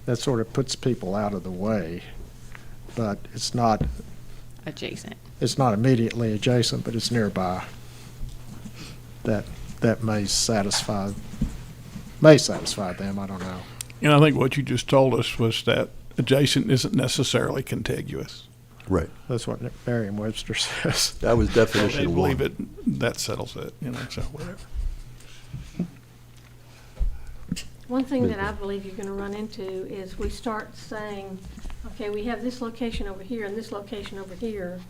That sort of puts people out of the way, but it's not Adjacent. immediately adjacent, but it's nearby. That may satisfy them, I don't know. And I think what you just told us was that adjacent isn't necessarily contiguous. Right. That's what Merriam-Webster says. That was They definition believe one. it, that settles it, so whatever. One thing that I believe you're gonna run into is we start saying, okay, we have this location over here and this location over here.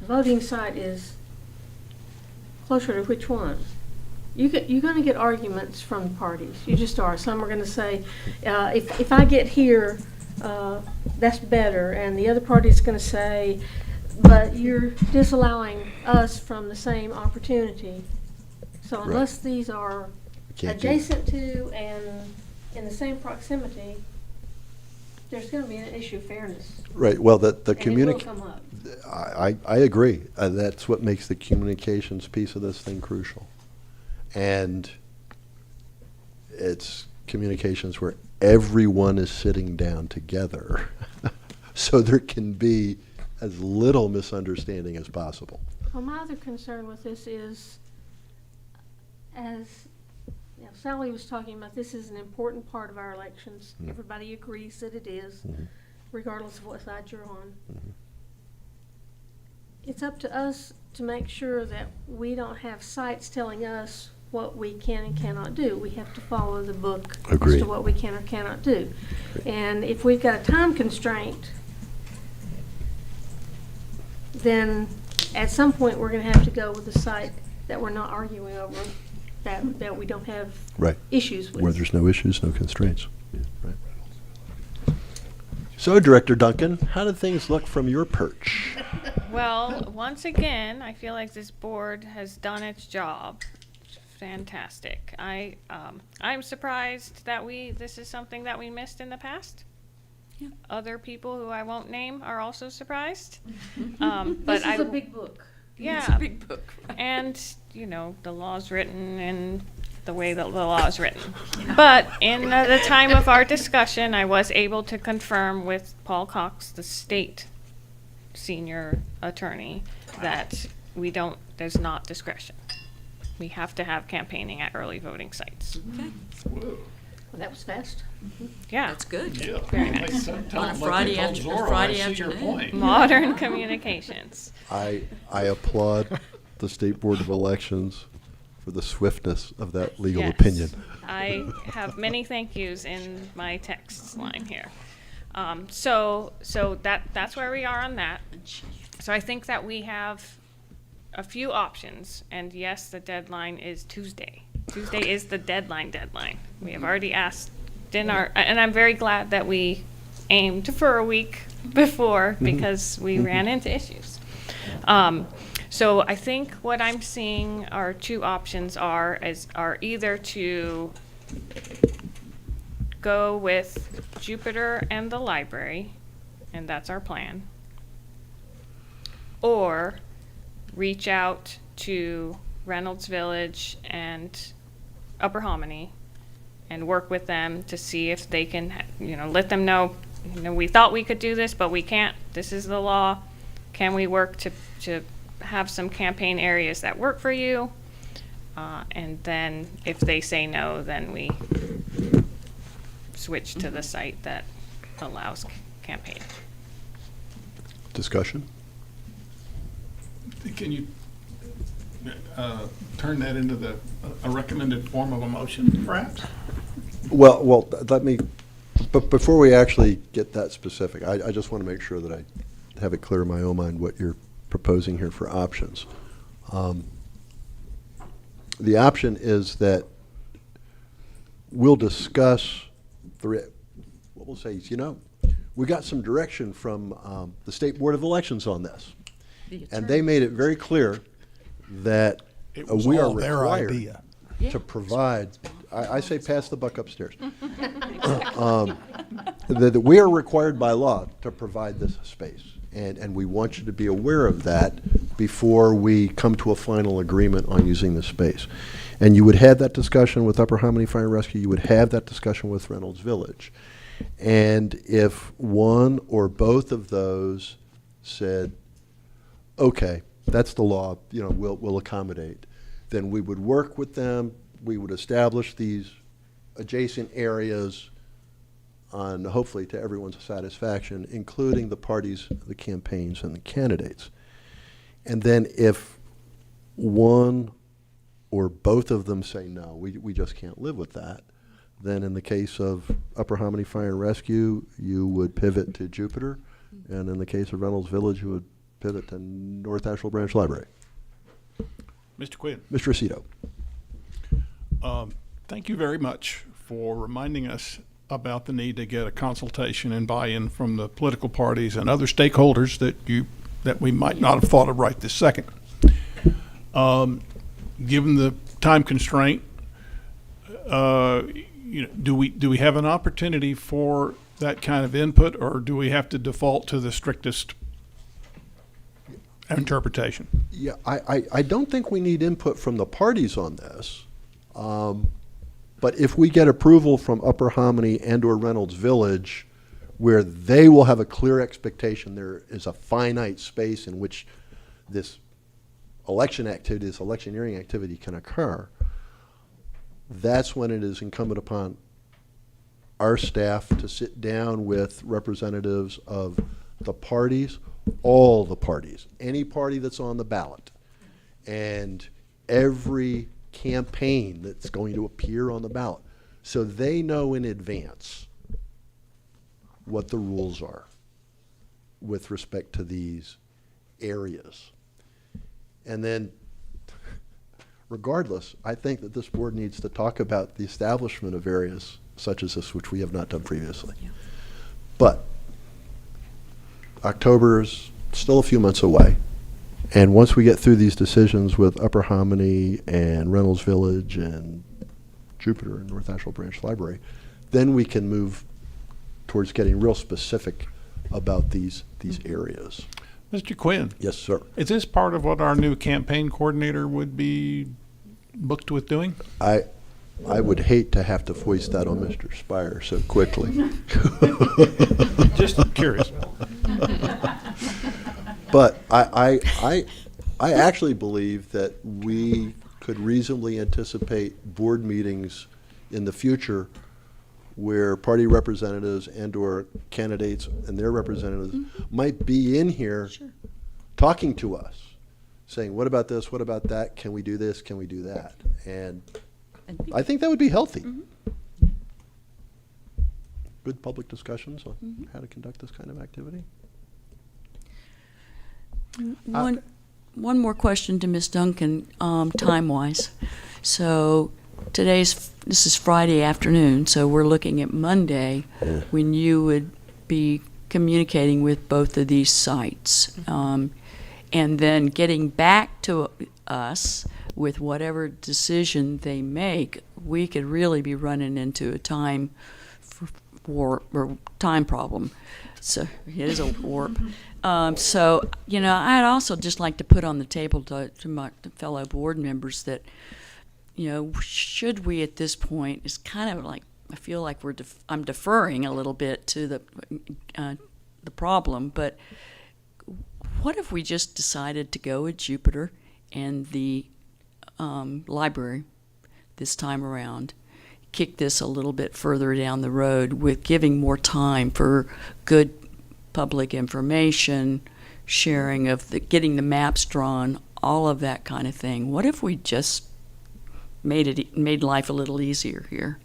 The voting site is closer to which one? You're gonna get arguments from the parties. You just are. Some are gonna say, if I get here, that's better. And the other party's gonna say, but you're disallowing us from the same opportunity. So unless these are Can't do that. adjacent to and in the same proximity, there's gonna be an issue of fairness. Right, well, the And it will communication. come up. I agree. That's what makes the communications piece of this thing crucial. And it's communications where everyone is sitting down together, so there can be as little misunderstanding as possible. Well, my other concern with this is, as you know, Sally was talking about, this is an important part of our elections. Mm. Everybody agrees that it is, Mhm. regardless of what side you're on. Mhm. It's up to us to make sure that we don't have sites telling us what we can and cannot do. We have to follow the book as Agreed. to what we can or cannot do. And if we've got a time constraint, then at some point, we're gonna have to go with a site that we're not arguing over, that we don't have Right. issues with. Where there's no issues, no constraints. Right. So, Director Duncan, how did things look from your perch? Well, once again, I feel like this board has done its job. Fantastic. I'm surprised that this is something that we missed in the past. Yeah. Other people who I won't name are also surprised. This But is a I, big book. It's a yeah, big book, right? and, you know, the law's written in the way that the law is written. But in the time of our discussion, I was able to confirm with Paul Cox, the state senior attorney, that there's not discretion. We have to have campaigning at early voting sites. Okay, Whoa. Well, that was fast. Yeah, that's good. Yeah. Very Like nice. some- tell On a them like Friday they told after- Zorro, Friday I see your afternoon. point. modern communications. I applaud the State Board of Elections for the swiftness of that legal Yes. opinion. I have many thank yous in my texts line here. So that's where we are on that. So I think that we have a few options, and yes, the deadline is Tuesday. Tuesday is the deadline. We have already asked and I'm very glad that we aimed for a week before because we ran into issues. So I think what I'm seeing are two options are either to go with Jupiter and the library, and that's our plan, or reach out to Reynolds Village and Upper Hominy and work with them to see if they can, let them know, we thought we could do this, but we can't. This is the law. Can we work to have some campaign areas that work for you? And then if they say no, then we switch to the site that allows campaign. Discussion? Can you turn that into a recommended form of a motion, perhaps? Well, let me, but before we actually get that specific, I just want to make sure that I have it clear in my own mind what you're proposing here for options. The option is that we'll discuss what we'll say is, we got some direction from the State Board of Elections on this. And they made it very clear that It was we are all their required idea. to provide, I say pass the buck upstairs. That we are required by law to provide this space. And we want you to be aware of that before we come to a final agreement on using the space. And you would have that discussion with Upper Hominy Fire and Rescue, you would have that discussion with Reynolds Village. And if one or both of those said, okay, that's the law, we'll accommodate, then we would work with them, we would establish these adjacent areas on, hopefully to everyone's satisfaction, including the parties, the campaigns, and the candidates. And then if one or both of them say, no, we just can't live with that, then in the case of Upper Hominy Fire and Rescue, you would pivot to Jupiter, and in the case of Reynolds Village, you would pivot to North Asheville Branch Library. Mr. Quinn, Mr. Aceto. thank you very much for reminding us about the need to get a consultation and buy-in from the political parties and other stakeholders that we might not have thought of right this second. Given the time constraint, do we have an opportunity for that kind of input, or do we have to default to the strictest interpretation? Yeah, I don't think we need input from the parties on this. But if we get approval from Upper Hominy and or Reynolds Village, where they will have a clear expectation there is a finite space in which this election activity, this electioneering activity can occur, that's when it is incumbent upon our staff to sit down with representatives of the parties, all the parties, any party that's on the ballot, and every campaign that's going to appear on the ballot, so they know in advance what the rules are with respect to these areas. And then, regardless, I think that this board needs to talk about the establishment of areas such as this, which we have not done previously. Yeah. But October is still a few months away. And once we get through these decisions with Upper Hominy and Reynolds Village and Jupiter and North Asheville Branch Library, then we can move towards getting real specific about these areas. Mr. Quinn, Yes, sir. is this part of what our new campaign coordinator would be booked with doing? I would hate to have to foist that on Mr. Spire so quickly. Just curious. But I actually believe that we could reasonably anticipate board meetings in the future where party representatives and/or candidates and their representatives might be in here talking to us, saying, what about this, what about that, can we do this, can we do that? And I think that would be healthy. Good public discussions on how to conduct this kind of activity. One more question to Ms. Duncan, time-wise. So this is Friday afternoon, so we're looking at Monday when you would be communicating with both of these sites. And then getting back to us with whatever decision they make, we could really be running into a time warp or time problem. So it is a warp. So, I'd also just like to put on the table to my fellow board members that, should we at this point, it's kind of like, I feel like I'm deferring a little bit to the problem, but what if we just decided to go with Jupiter and the library this time around? Kick this a little bit further down the road with giving more time for good public information, sharing of getting the maps drawn, all of that kind of thing. What if we just made life a little easier here?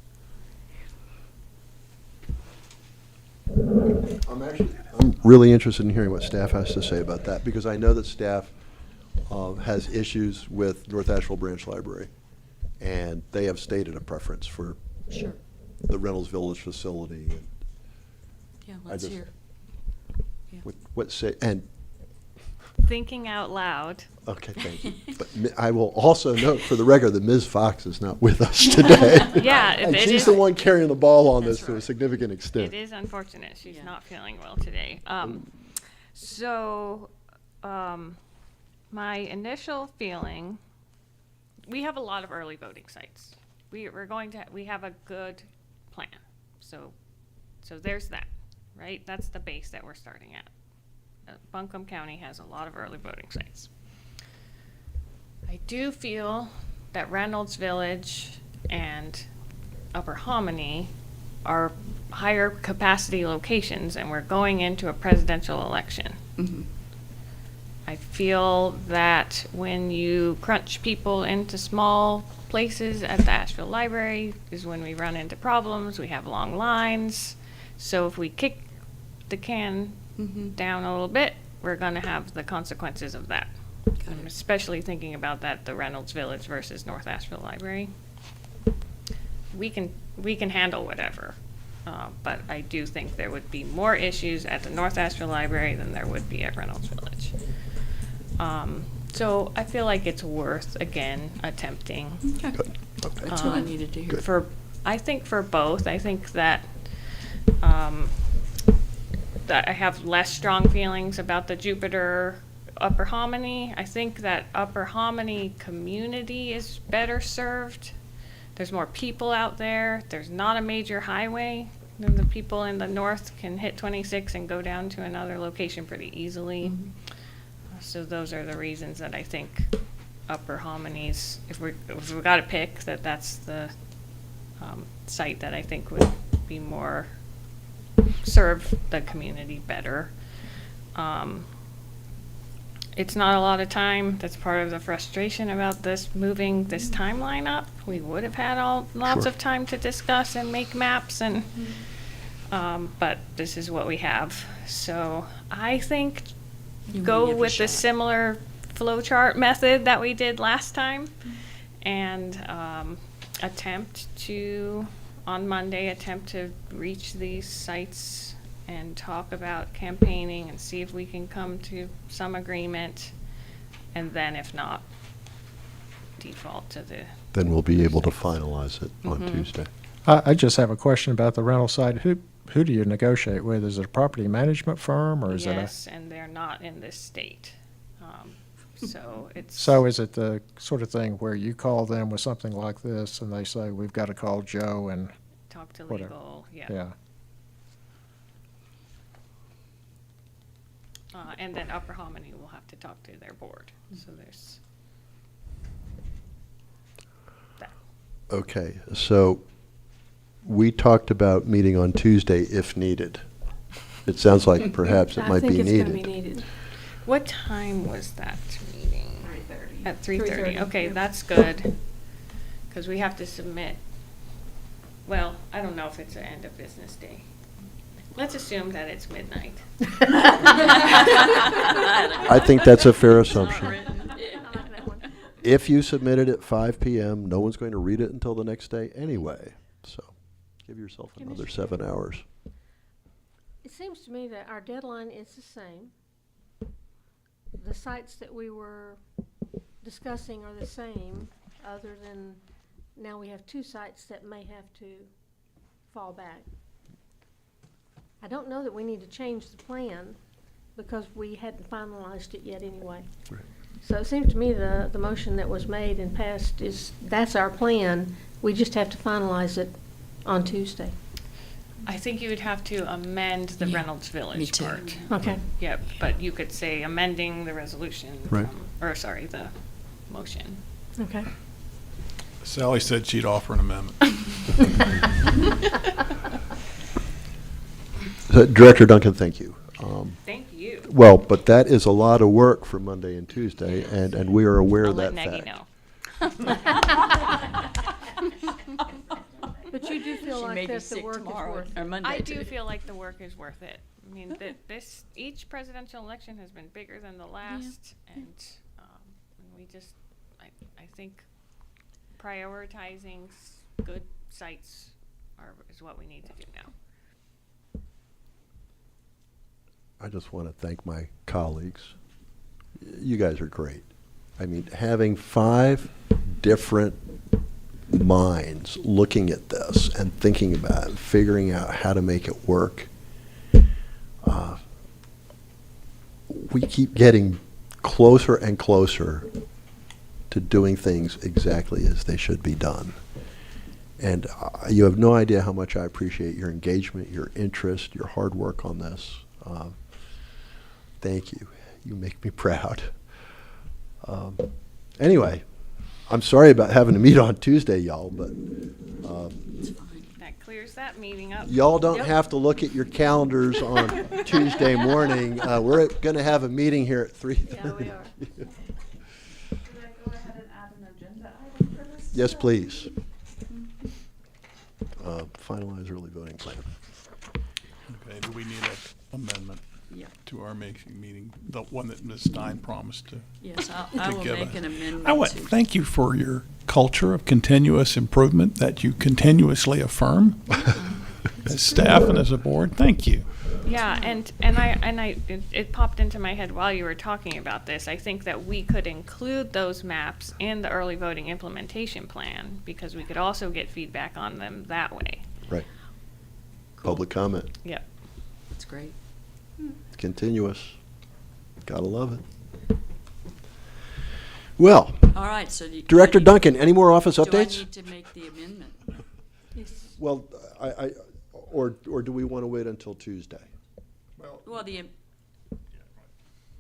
I'm really interested in hearing what staff has to say about that, because I know that staff has issues with North Asheville Branch Library, and they have stated a preference for Sure. the Reynolds Village facility. Yeah, I let's just- hear. What say, and, Thinking out loud. okay, thank you. But I will also note for the record that Ms. Fox is not with us today. Yeah, And it she's is. the one carrying the ball on this That's to a right. significant extent. It is unfortunate. She's Yeah. not feeling well today. My initial feeling, we have a lot of early voting sites. We have a good plan. So there's that, right? That's the base that we're starting at. Buncombe County has a lot of early voting sites. I do feel that Reynolds Village and Upper Hominy are higher capacity locations, and we're going into a presidential election. Mm-hmm. I feel that when you crunch people into small places at the Asheville Library is when we run into problems. We have long lines. So if we kick the can down a little bit, we're going to have the consequences of that. I'm especially thinking about that, the Reynolds Village versus North Asheville Library. We can handle whatever, but I do think there would be more issues at the North Asheville Library than there would be at Reynolds Village. So I feel like it's worth, again, attempting. Okay. Okay. That's what I needed to hear. I think for both, I think that that I have less strong feelings about the Jupiter Upper Hominy. I think that Upper Hominy community is better served. There's more people out there. There's not a major highway. The people in the north can hit 26 and go down to another location pretty easily. So those are the reasons that I think Upper Hominies, if we've got to pick, that's the site that I think would be more serve the community better. It's not a lot of time. That's part of the frustration about this moving this timeline up. We would have had lots Sure. of time to discuss and make maps, and but this is what we have. So I think You wanna go give it a with the shot. similar flowchart method that we did last time, and on Monday, attempt to reach these sites and talk about campaigning and see if we can come to some agreement, and then if not, default to the, Then we'll be able to finalize it on Tuesday. I just have a question about the rental site. who do you negotiate with? Is it a property management firm or is it a? Yes, and they're not in this state. So it's. So is it the sort of thing where you call them with something like this and they say, we've got to call Joe and, Talk to whatever. legal, yeah. yeah. And then Upper Hominy will have to talk to their board, so there's that. Okay, so we talked about meeting on Tuesday if needed. It sounds like perhaps it I might think be it's gonna be needed. needed. What time was that meeting? 3:30. At 3:30, 3:30, okay, yeah. that's good, because we have to submit, well, I don't know if it's the end of business day. Let's assume that it's midnight. I think that's a fair assumption. I like that one. If you submit it at 5 PM, no one's going to read it until the next day anyway. So give yourself Okay, another Mr. 7 hours. It seems to me that our deadline is the same. The sites that we were discussing are the same, other than now we have 2 sites that may have to fall back. I don't know that we need to change the plan because we hadn't finalized it yet anyway. Right. So it seems to me the motion that was made and passed is, that's our plan. We just have to finalize it on Tuesday. I think you would have to amend the Yeah, Reynolds me Village too. part. Okay. Yep, but you could say amending the resolution. Right. Or sorry, the motion. Okay. Sally said she'd offer an amendment. Director Duncan, thank you. Thank you. Well, but that is a lot of work for Monday and Tuesday, and we are aware I'll of that let Maggie fact. know. But you do feel She may like be that the sick work is tomorrow worth or it. Monday. I do too. feel like the work is worth it. I mean, each presidential election has been bigger than the last, and we just, I think prioritizing good sites is what we need to do now. I just want to thank my colleagues. You guys are great. I mean, having 5 different minds looking at this and thinking about it, figuring out how to make it work. We keep getting closer and closer to doing things exactly as they should be done. And you have no idea how much I appreciate your engagement, your interest, your hard work on this. Thank you. You make me proud. Anyway, I'm sorry about having to meet on Tuesday, y'all, but It's fine. That clears that meeting up. y'all don't Yep. have to look at your calendars on Tuesday morning. We're going to have a meeting here at 3:30. Yeah, we are. Can I go ahead and add an agenda item for this? Yes, please. Finalize early voting plan. Okay, do we need an amendment Yeah. to our meeting, the one that Ms. Stein promised to? Yes, I to will give make a- an amendment I want, to. thank you for your culture of continuous improvement that you continuously affirm as staff and as a board. Thank you. Yeah, and it popped into my head while you were talking about this. I think that we could include those maps in the early voting implementation plan because we could also get feedback on them that way. Right. Public comment. Yep. That's great. Continuous. Gotta love it. Well, All right, so do you. Director do you- Duncan, any more office Do I updates? need to make the amendment? Yes. Well, or do we want to wait until Tuesday? Well,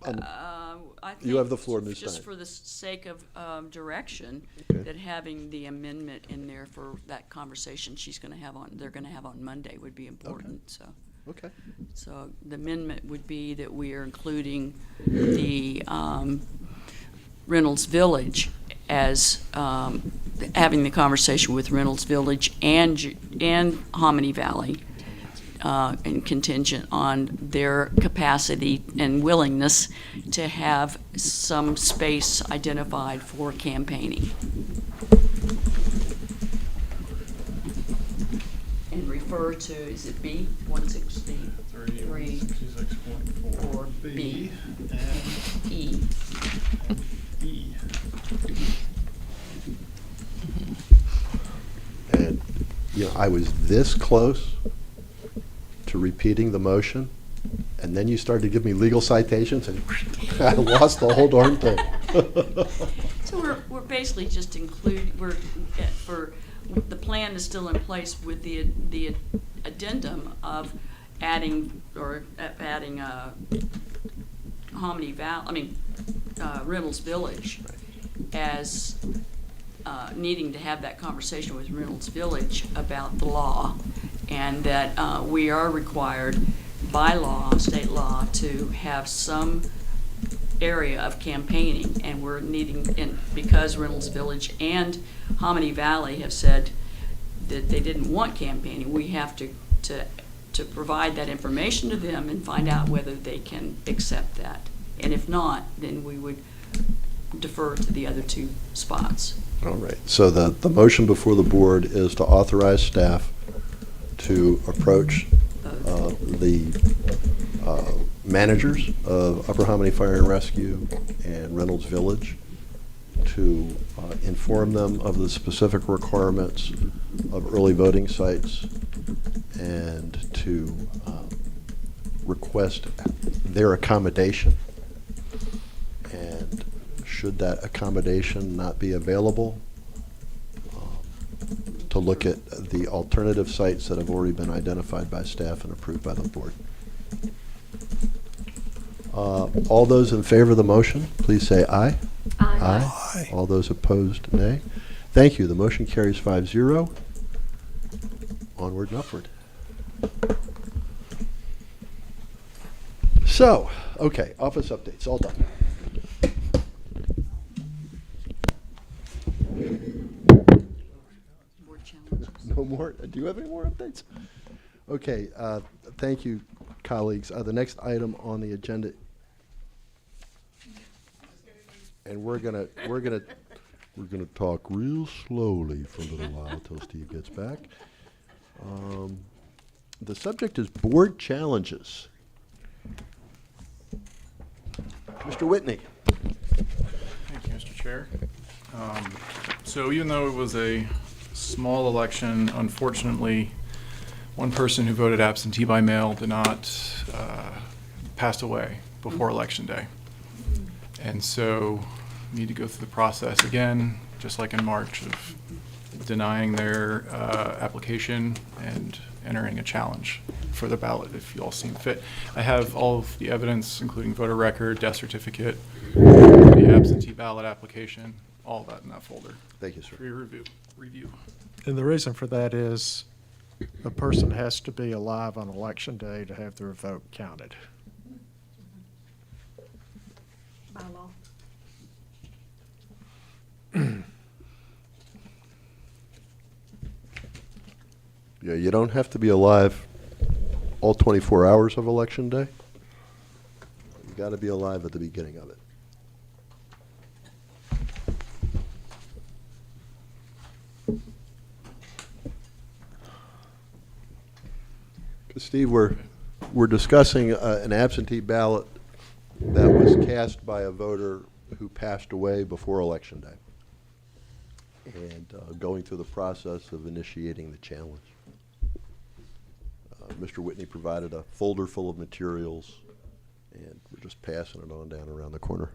Um, I think. You have the floor, Ms. Just Stein. for the sake of direction, Okay. that having the amendment in there for that conversation they're gonna have on Monday would be important, so. Okay. So the amendment would be that we are including the Reynolds Village as, having the conversation with Reynolds Village and Hominy Valley, and contingent on their capacity and willingness to have some space identified for campaigning. And refer to, is it B, 163? 66.4 B. and E. E. And, you know, I was this close to repeating the motion, and then you started to give me legal citations, and I lost the whole darn thing. So we're basically just the plan is still in place with the addendum of adding Hominy Valley, Reynolds Village as needing to have that conversation with Reynolds Village about the law, and that we are required by law, state law, to have some area of campaigning, and we're needing, and because Reynolds Village and Hominy Valley have said that they didn't want campaigning, we have to provide that information to them and find out whether they can accept that. And if not, then we would defer to the other two spots. All right, so the motion before the board is to authorize staff to approach the managers of Upper Hominy Fire and Rescue and Reynolds Village to inform them of the specific requirements of early voting sites and to request their accommodation. And should that accommodation not be available, to look at the alternative sites that have already been identified by staff and approved by the board. All those in favor of the motion, please say aye. Aye. All those opposed, nay. Thank you. The motion carries 5-0. Onward and upward. So, okay, office updates, all done. Board challenges. No more? Do you have any more updates? Okay, thank you, colleagues. The next item on the agenda, and we're gonna talk real slowly for a little while till Steve gets back. The subject is board challenges. Mr. Whitney. Thank you, Mr. Chair. So even though it was a small election, unfortunately, one person who voted absentee by mail did not passed away before Election Day. And so we need to go through the process again, just like in March, of denying their application and entering a challenge for the ballot if you all seem fit. I have all of the evidence, including voter record, death certificate, the absentee ballot application, all of that in that folder Thank you, sir. for your review. And the reason for that is a person has to be alive on Election Day to have their vote counted. By law. Yeah, you don't have to be alive all 24 hours of Election Day. You got to be alive at the beginning of it. Steve, we're discussing an absentee ballot that was cast by a voter who passed away before Election Day, and going through the process of initiating the challenge. Mr. Whitney provided a folder full of materials, and we're just passing it on down around the corner.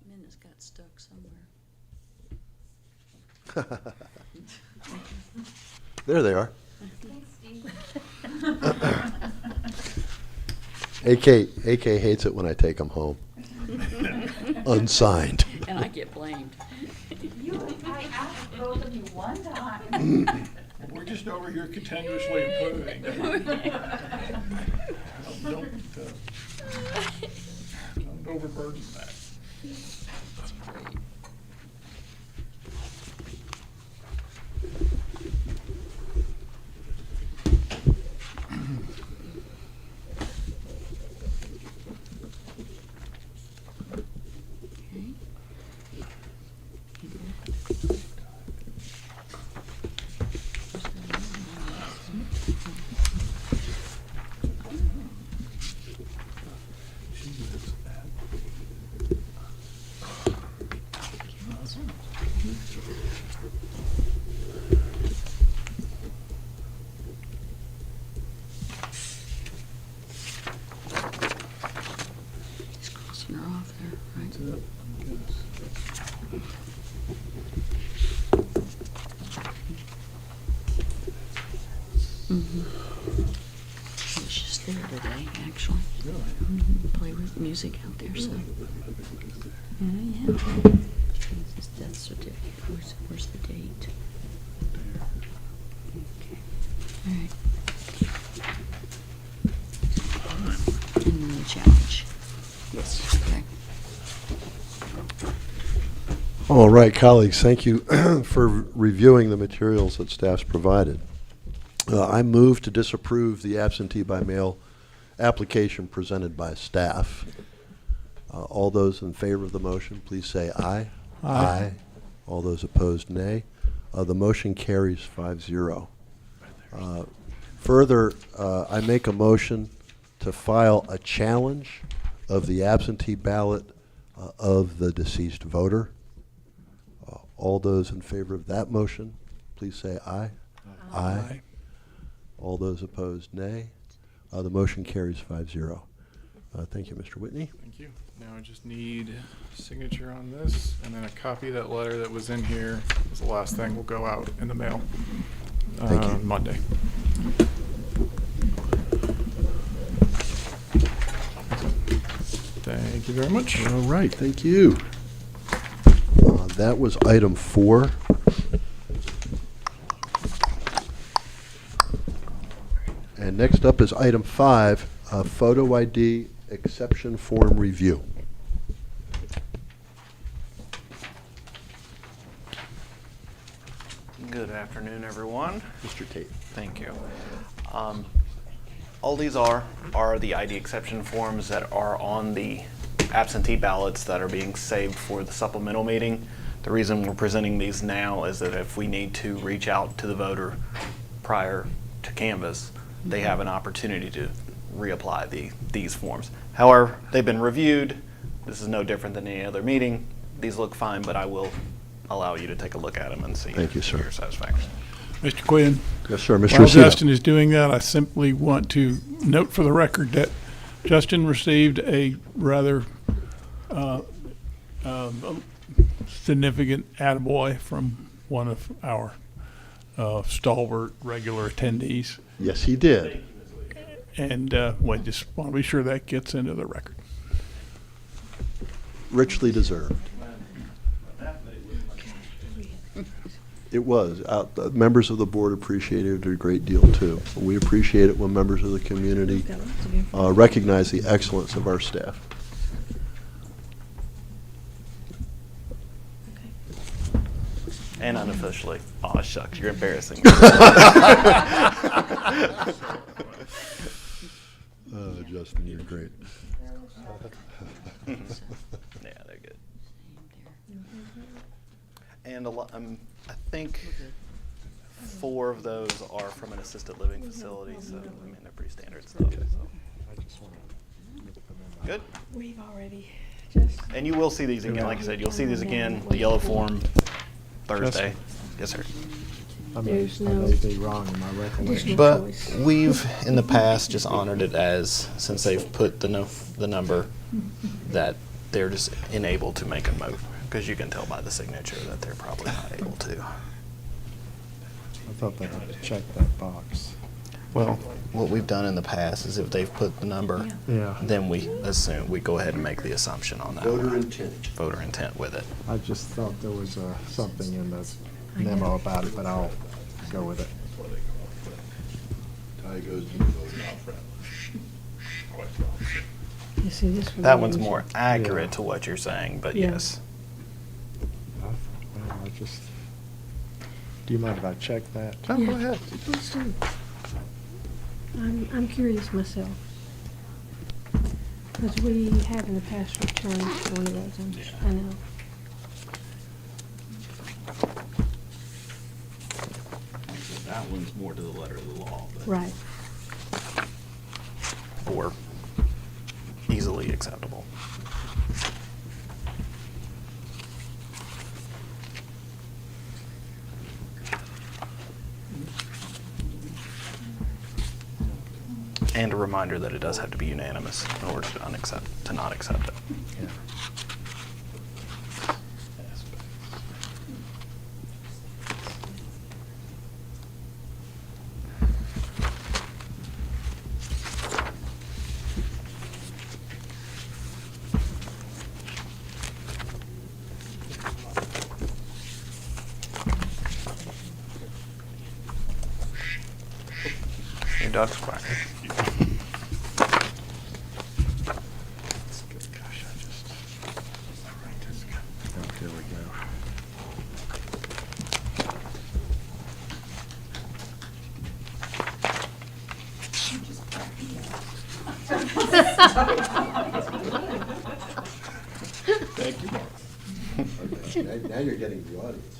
Minutes got stuck somewhere. There they are. AK hates it when I take them home. Unsigned. And I get blamed. I asked both of you one time. We're just over here continuously improving. Don't burden that. He's crossing her off there, right? I was just there today, actually. Play with music out there, so. Yeah. This is death certificate. Where's the date? Okay. All right. And then the challenge. Yes. Okay. All right, colleagues, thank you for reviewing the materials that staff's provided. I move to disapprove the absentee by mail application presented by staff. All those in favor of the motion, please say aye. Aye. All those opposed, nay. The motion carries 5-0. Further, I make a motion to file a challenge of the absentee ballot of the deceased voter. All those in favor of that motion, please say aye. Aye. All those opposed, nay. The motion carries 5-0. Thank you, Mr. Whitney. Thank you. Now I just need signature on this, and then a copy of that letter that was in here. Was the last thing will go out in the mail Thank you. Monday. Thank you very much. All right, thank you. That was item 4. And next up is item 5, photo ID exception form review. Good afternoon, everyone. Mr. Tate. Thank you. All these are the ID exception forms that are on the absentee ballots that are being saved for the supplemental meeting. The reason we're presenting these now is that if we need to reach out to the voter prior to canvass, they have an opportunity to reapply these forms. However, they've been reviewed. This is no different than any other meeting. These look fine, but I will allow you to take a look at them and see Thank you, to sir. your satisfaction. Mr. Quinn, Yes, sir. Mr. while Aceto. Justin is doing that, I simply want to note for the record that Justin received a rather significant attaboy from one of our stalwart regular attendees. Yes, he did. And we just want to be sure that gets into the record. Richly deserved. It was. Members of the board appreciated it a great deal, too. We appreciate it when members of the community recognize the excellence of our staff. And unofficially, aw shucks, you're embarrassing me. Justin, you're great. Yeah, they're good. And I think 4 of those are from an assisted living facility, so I mean they're pretty standard stuff. So. Good. We've already And you will see these again. Like I said, you'll see these again. The yellow form Thursday. Yes, sir. I may be wrong in my recollection. But we've in the past just honored it as, since they've put the number, that they're just unable to make a vote, because you can tell by the signature that they're probably not able to. I thought they had to check that box. Well, what we've done in the past is if they've put the number, Yeah. then we go ahead and make the assumption on that. Voter one. intent. Voter intent with it. I just thought there was something in the memo about it, but I'll go with it. Tie goes to the voter. You see this one? That one's more accurate to what you're saying, but Yeah. yes. Well, I just, do you mind if I check that? Oh, Yeah. go ahead. Please do. I'm curious myself. Because we have in the past returned one of those, I know. That one's more to the letter of the law, but. Right. Or easily acceptable. And a reminder that it does have to be unanimous in order to not accept it. Your dog's quacking. Here we go. Thank you, Mark. Now you're getting the audience.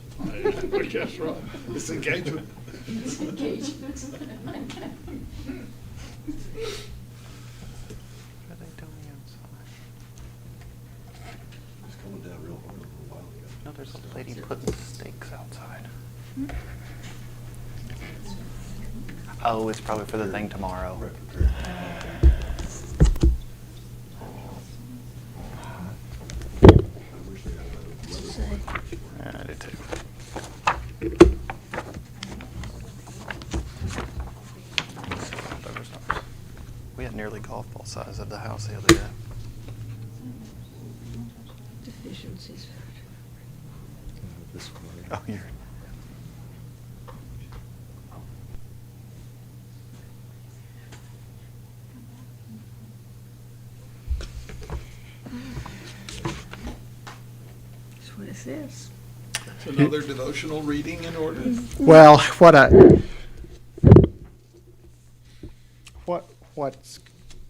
I guess right. It's engagement. It's coming down real hard a little while ago. No, there's a lady putting steaks outside. Oh, it's probably for the thing tomorrow. Yeah, I did too. We had nearly golf ball size of the house the other day. Deficiencies. This one. Oh, you're. That's what it says. It's another devotional reading in order. Well, what's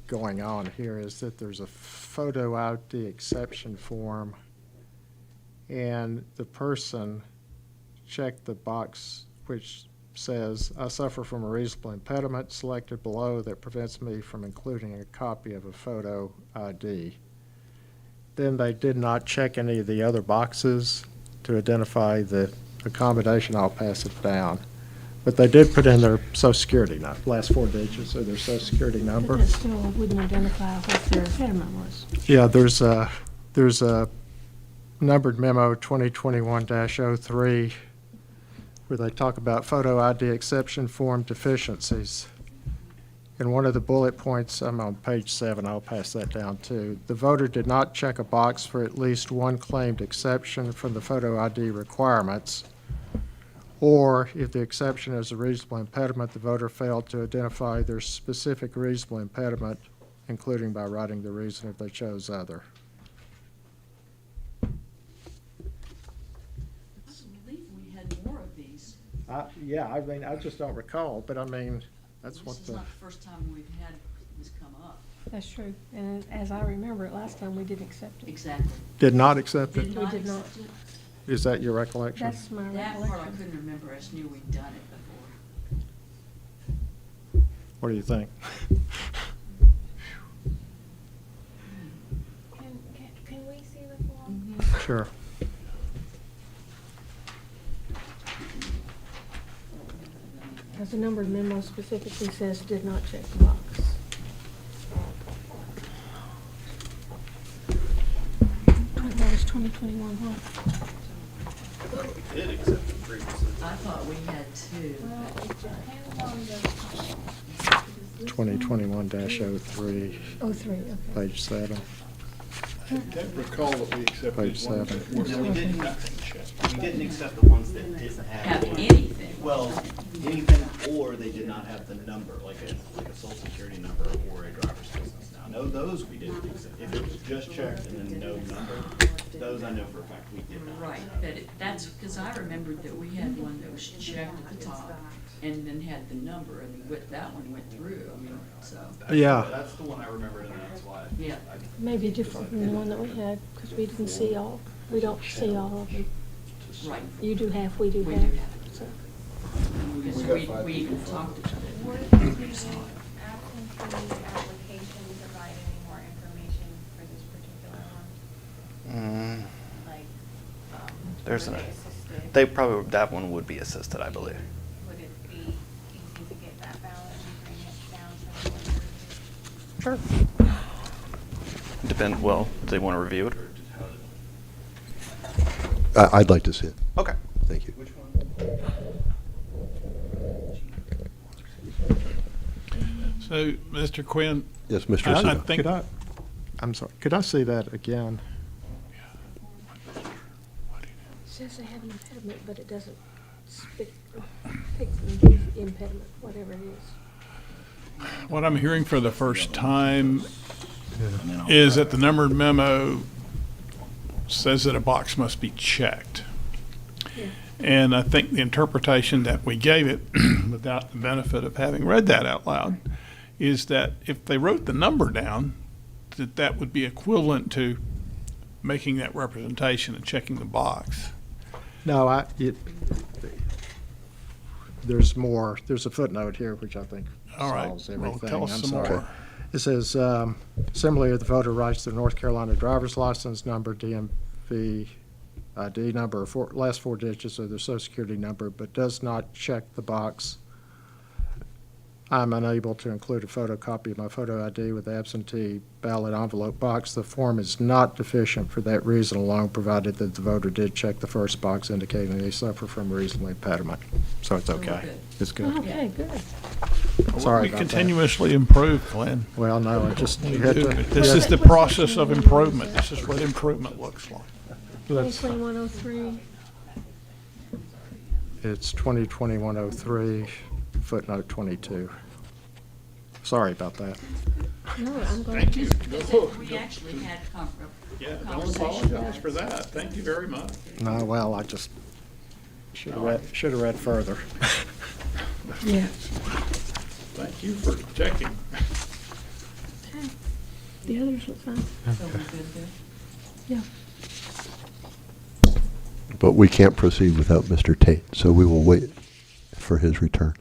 going on here is that there's a photo ID exception form, and the person checked the box which says, "I suffer from a reasonable impediment selected below that prevents me from including a copy of a photo ID." Then they did not check any of the other boxes to identify the accommodation. I'll pass it down. But they did put in their social security number, last 4 digits of their social security But number. that still wouldn't identify what their impediment was. Yeah, there's a numbered memo 2021-03 where they talk about photo ID exception form deficiencies. And one of the bullet points, I'm on page 7, I'll pass that down too. The voter did not check a box for at least one claimed exception from the photo ID requirements, or if the exception is a reasonable impediment, the voter failed to identify their specific reasonable impediment, including by writing the reason if they chose other. I believe we had more of these. Yeah, I mean, I just don't recall, but I mean, that's what This is the, not the first time we've had this come up. That's true. And as I remember it, last time we didn't accept it. Exactly. did not accept it. Did not did not. accept it. Is that your recollection? That's my That part I recollection. couldn't remember. I just knew we'd done it before. What do you think? Can we see the form? Sure. Because the numbered memo specifically says did not check the box. That was 2021, what? Did accept it previously. I thought we had two. Well, it depends on the. 2021-03, 03, okay. page 7. I don't recall that we accepted Page one. 7. No, we didn't. Nothing checked. We didn't accept the ones that didn't Have have. anything. Well, anything, or they did not have the number, like a social security number or a driver's license. Now, no those we didn't accept. If it was just checked and then no number, those I know for a fact we did not. Right, but that's, because I remembered that we had one that was checked at the top and then had the number, and that one went through, I mean, so, Yeah. That's the one I remembered, and that's why. yeah. Maybe different from the one that we had, because we didn't see all, we don't see all of them. Right. You do half, we do We half. do half. So, Because we even talked about it. Where does the absentee application provide any more information for this particular one? Like, There's were an, they assisted? they probably, that one would be assisted, I believe. Would it be easy to get that ballot and bring it down to the board? Depend, well, do they want to review it? I'd like to see it. Okay. Thank you. Which one? So, Mr. Quinn, Yes, Mr. I Siva. think, I'm sorry, could I see that again? it says they have an impediment, but it doesn't pick the impediment, whatever it is. what I'm hearing for the first time is that the numbered memo says that a box must be checked. Yeah. And I think the interpretation that we gave it, without the benefit of having read that out loud, is that if they wrote the number down, that would be equivalent to making that representation and checking the box. No, there's more, there's a footnote here which I think All right, solves well, everything. tell us I'm some sorry. more. It says, similarly, the voter writes their North Carolina driver's license number, DMV ID number, last four digits of their social security number, but does not check the box, I'm unable to include a photocopy of my photo ID with the absentee ballot envelope box. The form is not deficient for that reason alone, provided that the voter did check the first box indicating they suffer from reasonable impediment. So it's we're okay. good. It's good. Okay, good. Sorry We about that. continuously improve, Glenn. Well, no, I just, We you had do. to. This you is had- the process of improvement. This is what improvement looks like. let's- 2021-03. It's 2020-103, footnote 22. Sorry about that. No, I'm glad. Thank you. We actually had Yeah, don't conversation. apologize for that. Thank you very much. No, well, I just should have read further. Yeah. Thank you for checking. Okay. The others look fine. So we're good there? Yeah. But we can't proceed without Mr. Tate, so we will wait for his return.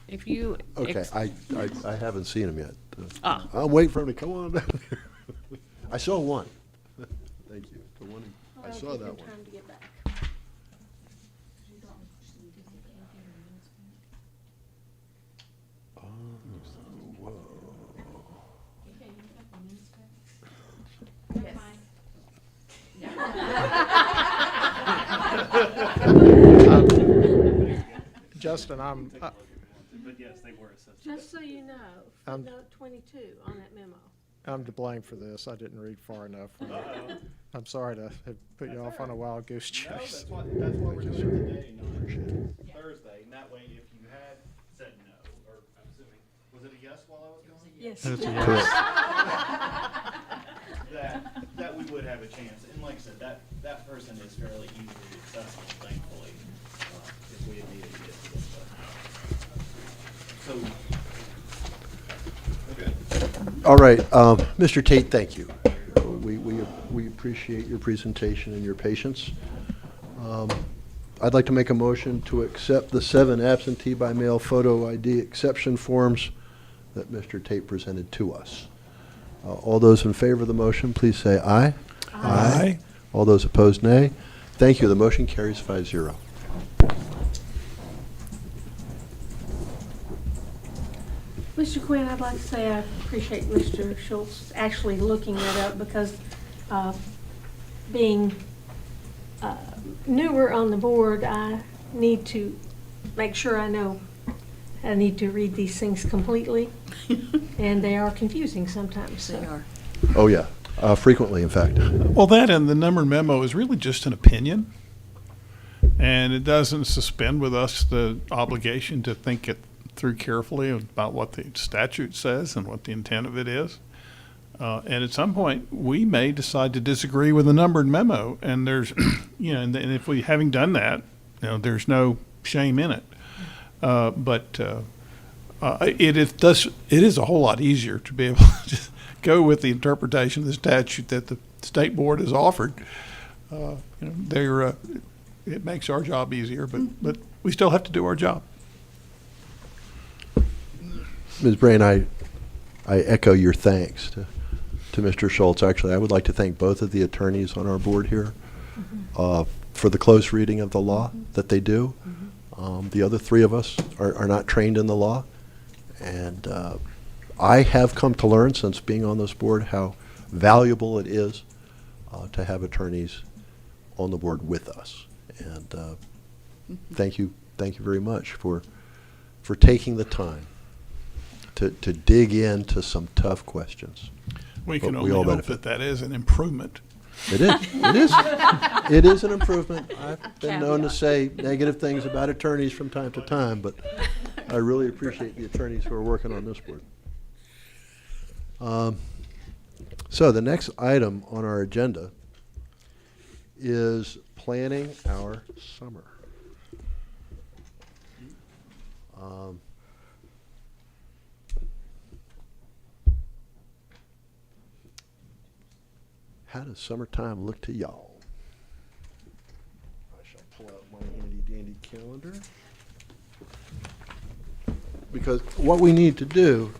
If you. Okay, I haven't seen him yet. Ah. I'm waiting for him to come on down here. I saw one. Thank you. The one, I Well, saw give that him one. time to get back. Justin, But yes, they were assessed. Just so you know, Um, footnote 22 on that memo. I'm to blame for this. I didn't read far enough. I'm sorry to have put you off on a wild goose No, chase. that's why we're doing it today, not Thursday, and that way if you had said no, or I'm assuming, was it a yes while I was going? Yes. That's a Correct. That we would have a chance, and like I said, that person is fairly easily accessible, thankfully, if we had needed to get to them, but. So. Okay. All right, Mr. Tate, thank you. We appreciate your presentation and your patience. I'd like to make a motion to accept the 7 absentee by mail photo ID exception forms that Mr. Tate presented to us. All those in favor of the motion, please say aye. Aye. All those opposed, nay. Thank you. The motion carries 5-0. Mr. Quinn, I'd like to say I appreciate Mr. Schultz actually looking that up because being newer on the board, I need to make sure I know. I need to read these things completely, and they are confusing sometimes. They So. are. Oh, yeah, frequently, in fact. Well, that and the numbered memo is really just an opinion. And it doesn't suspend with us the obligation to think it through carefully about what the statute says and what the intent of it is. And at some point, we may decide to disagree with a numbered memo, and there's, and if we, having done that, there's no shame in it. But it is a whole lot easier to be able to just go with the interpretation of the statute that the state board has offered. It makes our job easier, but we still have to do our job. Ms. Brain, I echo your thanks to Mr. Schultz. Actually, I would like to thank both of the attorneys on our board here for the close reading of the law that they do. The other three of us are not trained in the law, and I have come to learn since being on this board how valuable it is to have attorneys on the board with us. And thank you very much for taking the time to dig into some tough questions. We can But only we all hope benefit. that is an improvement. It is. It is. It is an improvement. I've been known to say negative things about attorneys from time to time, but I really appreciate the attorneys who are working on this board. So the next item on our agenda is planning our summer. How does summertime look to y'all? I shall pull out my handy dandy calendar. Because what we need to do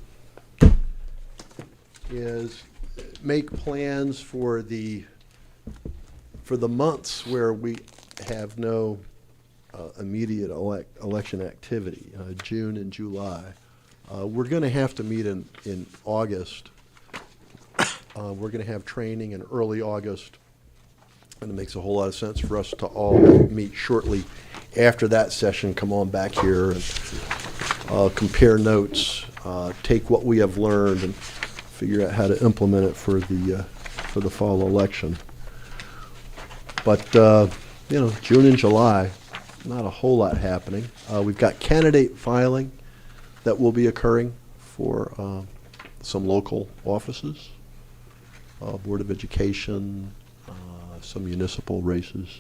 is make plans for the months where we have no immediate election activity, June and July. We're going to have to meet in August. We're going to have training in early August, and it makes a whole lot of sense for us to all meet shortly after that session, come on back here and compare notes, take what we have learned and figure out how to implement it for the fall election. But, June and July, not a whole lot happening. We've got candidate filing that will be occurring for some local offices. Board of Education, some municipal races.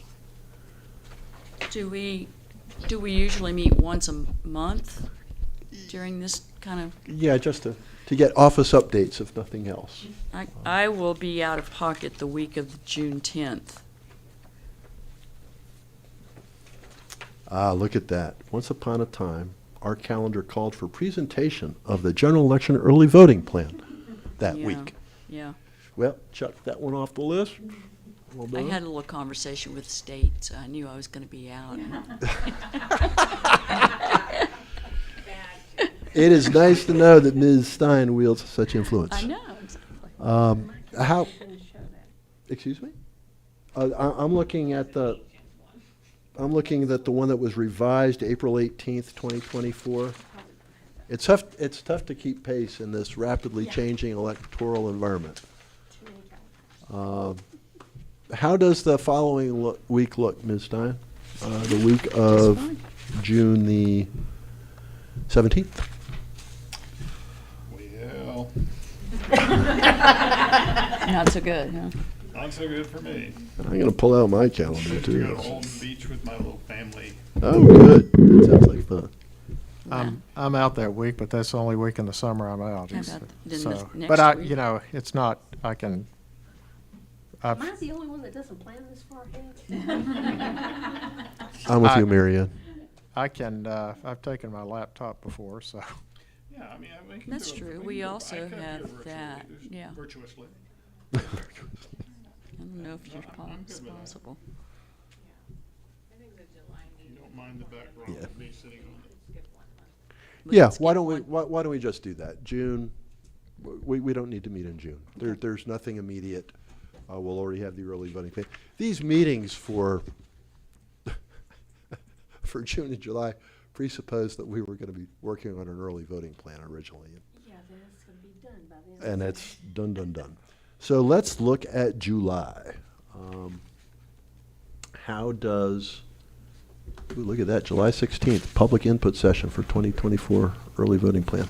Do we usually meet once a month during this kind of? Yeah, just to get office updates, if nothing else. I will be out of pocket the week of June 10th. Look at that. Once upon a time, our calendar called for presentation of the general election early voting plan that Yeah, week. Yeah. Well, chuck that one off the list. Well I done. had a little conversation with the state, so I knew I was going to be out. It is nice to know that Ms. Stein wields such influence. I know, exactly. How? Excuse me? I'm looking at the one that was revised April 18th, 2024. It's tough to keep pace in this rapidly changing electoral environment. How does the following week look, Ms. Stein? The week of June the 17th? Well, Not so good, huh? not so good for me. I'm going to pull out my calendar, To too. go to Holden Beach with my little family. Oh, good. That sounds like fun. I'm out that week, but that's the only week in the summer I'm out. How about then So, next but week? it's not, I've, Mine's the only one that doesn't plan this far ahead. I'm with you, Marianne. I can, I've taken my laptop before, so. Yeah, I mean, we can That's do it. true. can We do it. also I could do it have virtually, that, just yeah. Virtuously. I don't know if it's I'm good with that. possible. You don't mind the background Yeah. of me sitting on it. We Yeah, can why skip don't we, one. why don't we just do that? June, we don't need to meet in June. There's nothing immediate. We'll already have the early voting. These meetings for June and July presuppose that we were going to be working on an early voting plan originally. Yeah, then it's gonna be done by then. And it's done. So let's look at July. How does Ooh, look at that, July 16th, public input session for 2024 early voting plan.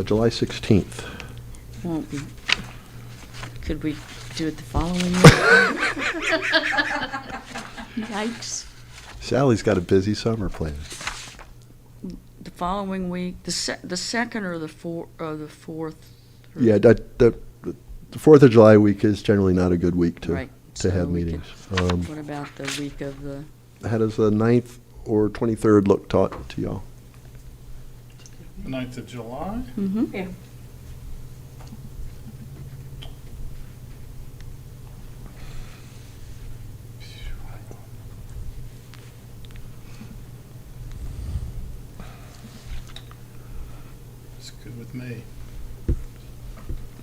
July 16th. Won't be. Could we do it the following week? Yikes. Sally's got a busy summer planned. The following week, the second or the fourth? Yeah, the 4th of July week is generally not a good week to, Right, to so have we meetings. could- What about the week of the, How does the 9th or 23rd look to y'all? The 9th of July? Yeah. It's good with me.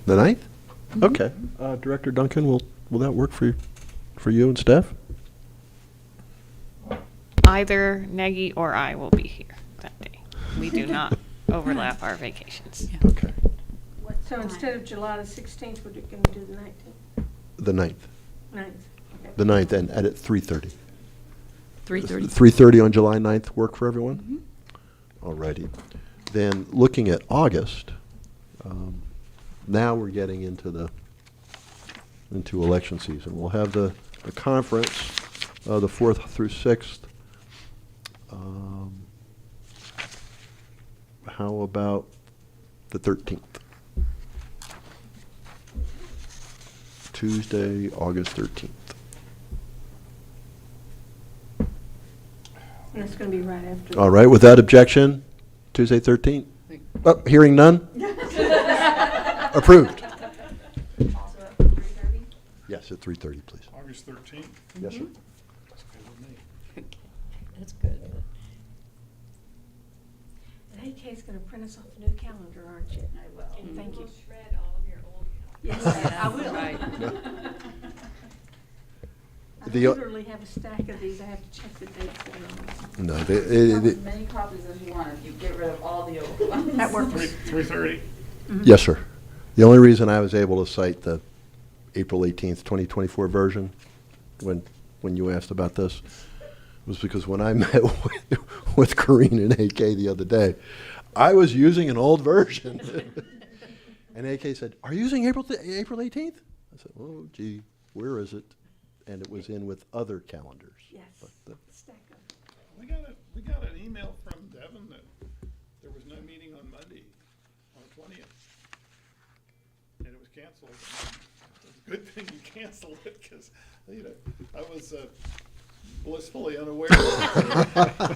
The 9th? Okay. Director Duncan, will that work for you and Steph? Either Nagy or I will be here that day. We do not overlap our vacations. Okay. So instead of July the 16th, we're going to do the 19th? The 9th. 9th, okay. The 9th and at 3:30. 3:30? 3:30 on July 9th work for everyone? All righty. Then looking at August, now we're getting into election season. We'll have the conference, the 4th through 6th. How about the 13th? Tuesday, August 13th. And it's going to be right after. All right, without objection, Tuesday 13th? Oh, hearing none? Approved. Also at 3:30? Yes, at 3:30, please. August 13th? Yes, sir. That's good with me. That's good. And AK's going to print us off a new calendar, aren't you? I will. And thank you. Shred all of your old Yes, I will. Right. I The- literally have a stack of these. I have to check the dates on. No, Have as many copies as you want if you get rid of all the old ones. That works. 3:30? yes, sir. The only reason I was able to cite the April 18th, 2024 version when you asked about this was because when I met with Corinne and AK the other day, I was using an old version. And AK said, "Are you using April 18th?" I said, "Oh, gee, where is it?" And it was in with other calendars. Yes. But, Stack of. We got an email from Devin that there was no meeting on Monday, on the 20th. And it was canceled. It's a good thing you canceled it, because, I was blissfully unaware. I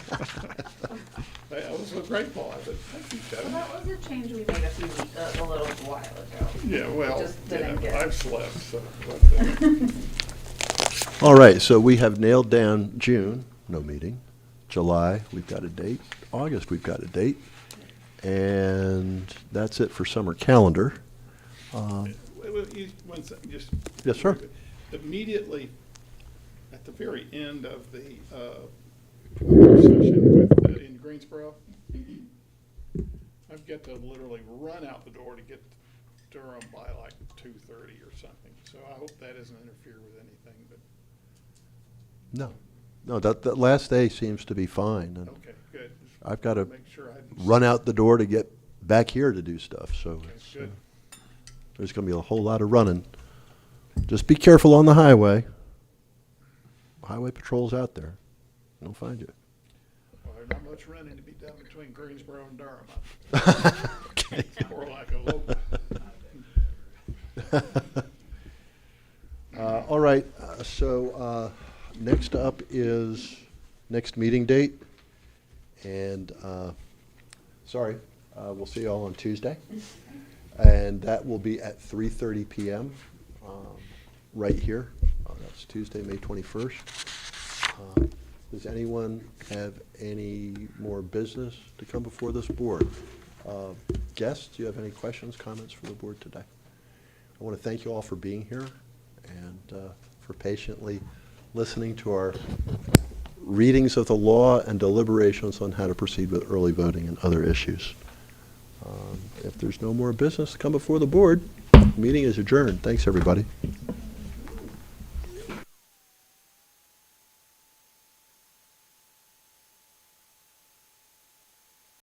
was so grateful. I said, thank you, Well, Devin. that was a change we made a little while ago. Yeah, well, Just didn't get- I've slept, so. all right, so we have nailed down June, no meeting. July, we've got a date. August, we've got a date. And that's it for summer calendar. One second, just. Yes, sir. Immediately, at the very end of the session in Greensboro, I've got to literally run out the door to get to Durham by like 2:30 or something. So I hope that doesn't interfere with anything, but, No, that last day seems to be fine. And okay, good. I've got to Make sure I hadn't. run out the door to get back here to do stuff, so Okay, it's, good. there's going to be a whole lot of running. Just be careful on the highway. Highway patrol's out there. They'll find you. Well, there's not much running to be done between Greensboro and Durham. Okay. Or like a local. All right, so next up is next meeting date. And, sorry, we'll see you all on Tuesday. And that will be at 3:30 PM, right here. That's Tuesday, May 21st. Does anyone have any more business to come before this board? Guests, do you have any questions, comments for the board today? I want to thank you all for being here and for patiently listening to our readings of the law and deliberations on how to proceed with early voting and other issues. If there's no more business to come before the board, meeting is adjourned. Thanks, everybody.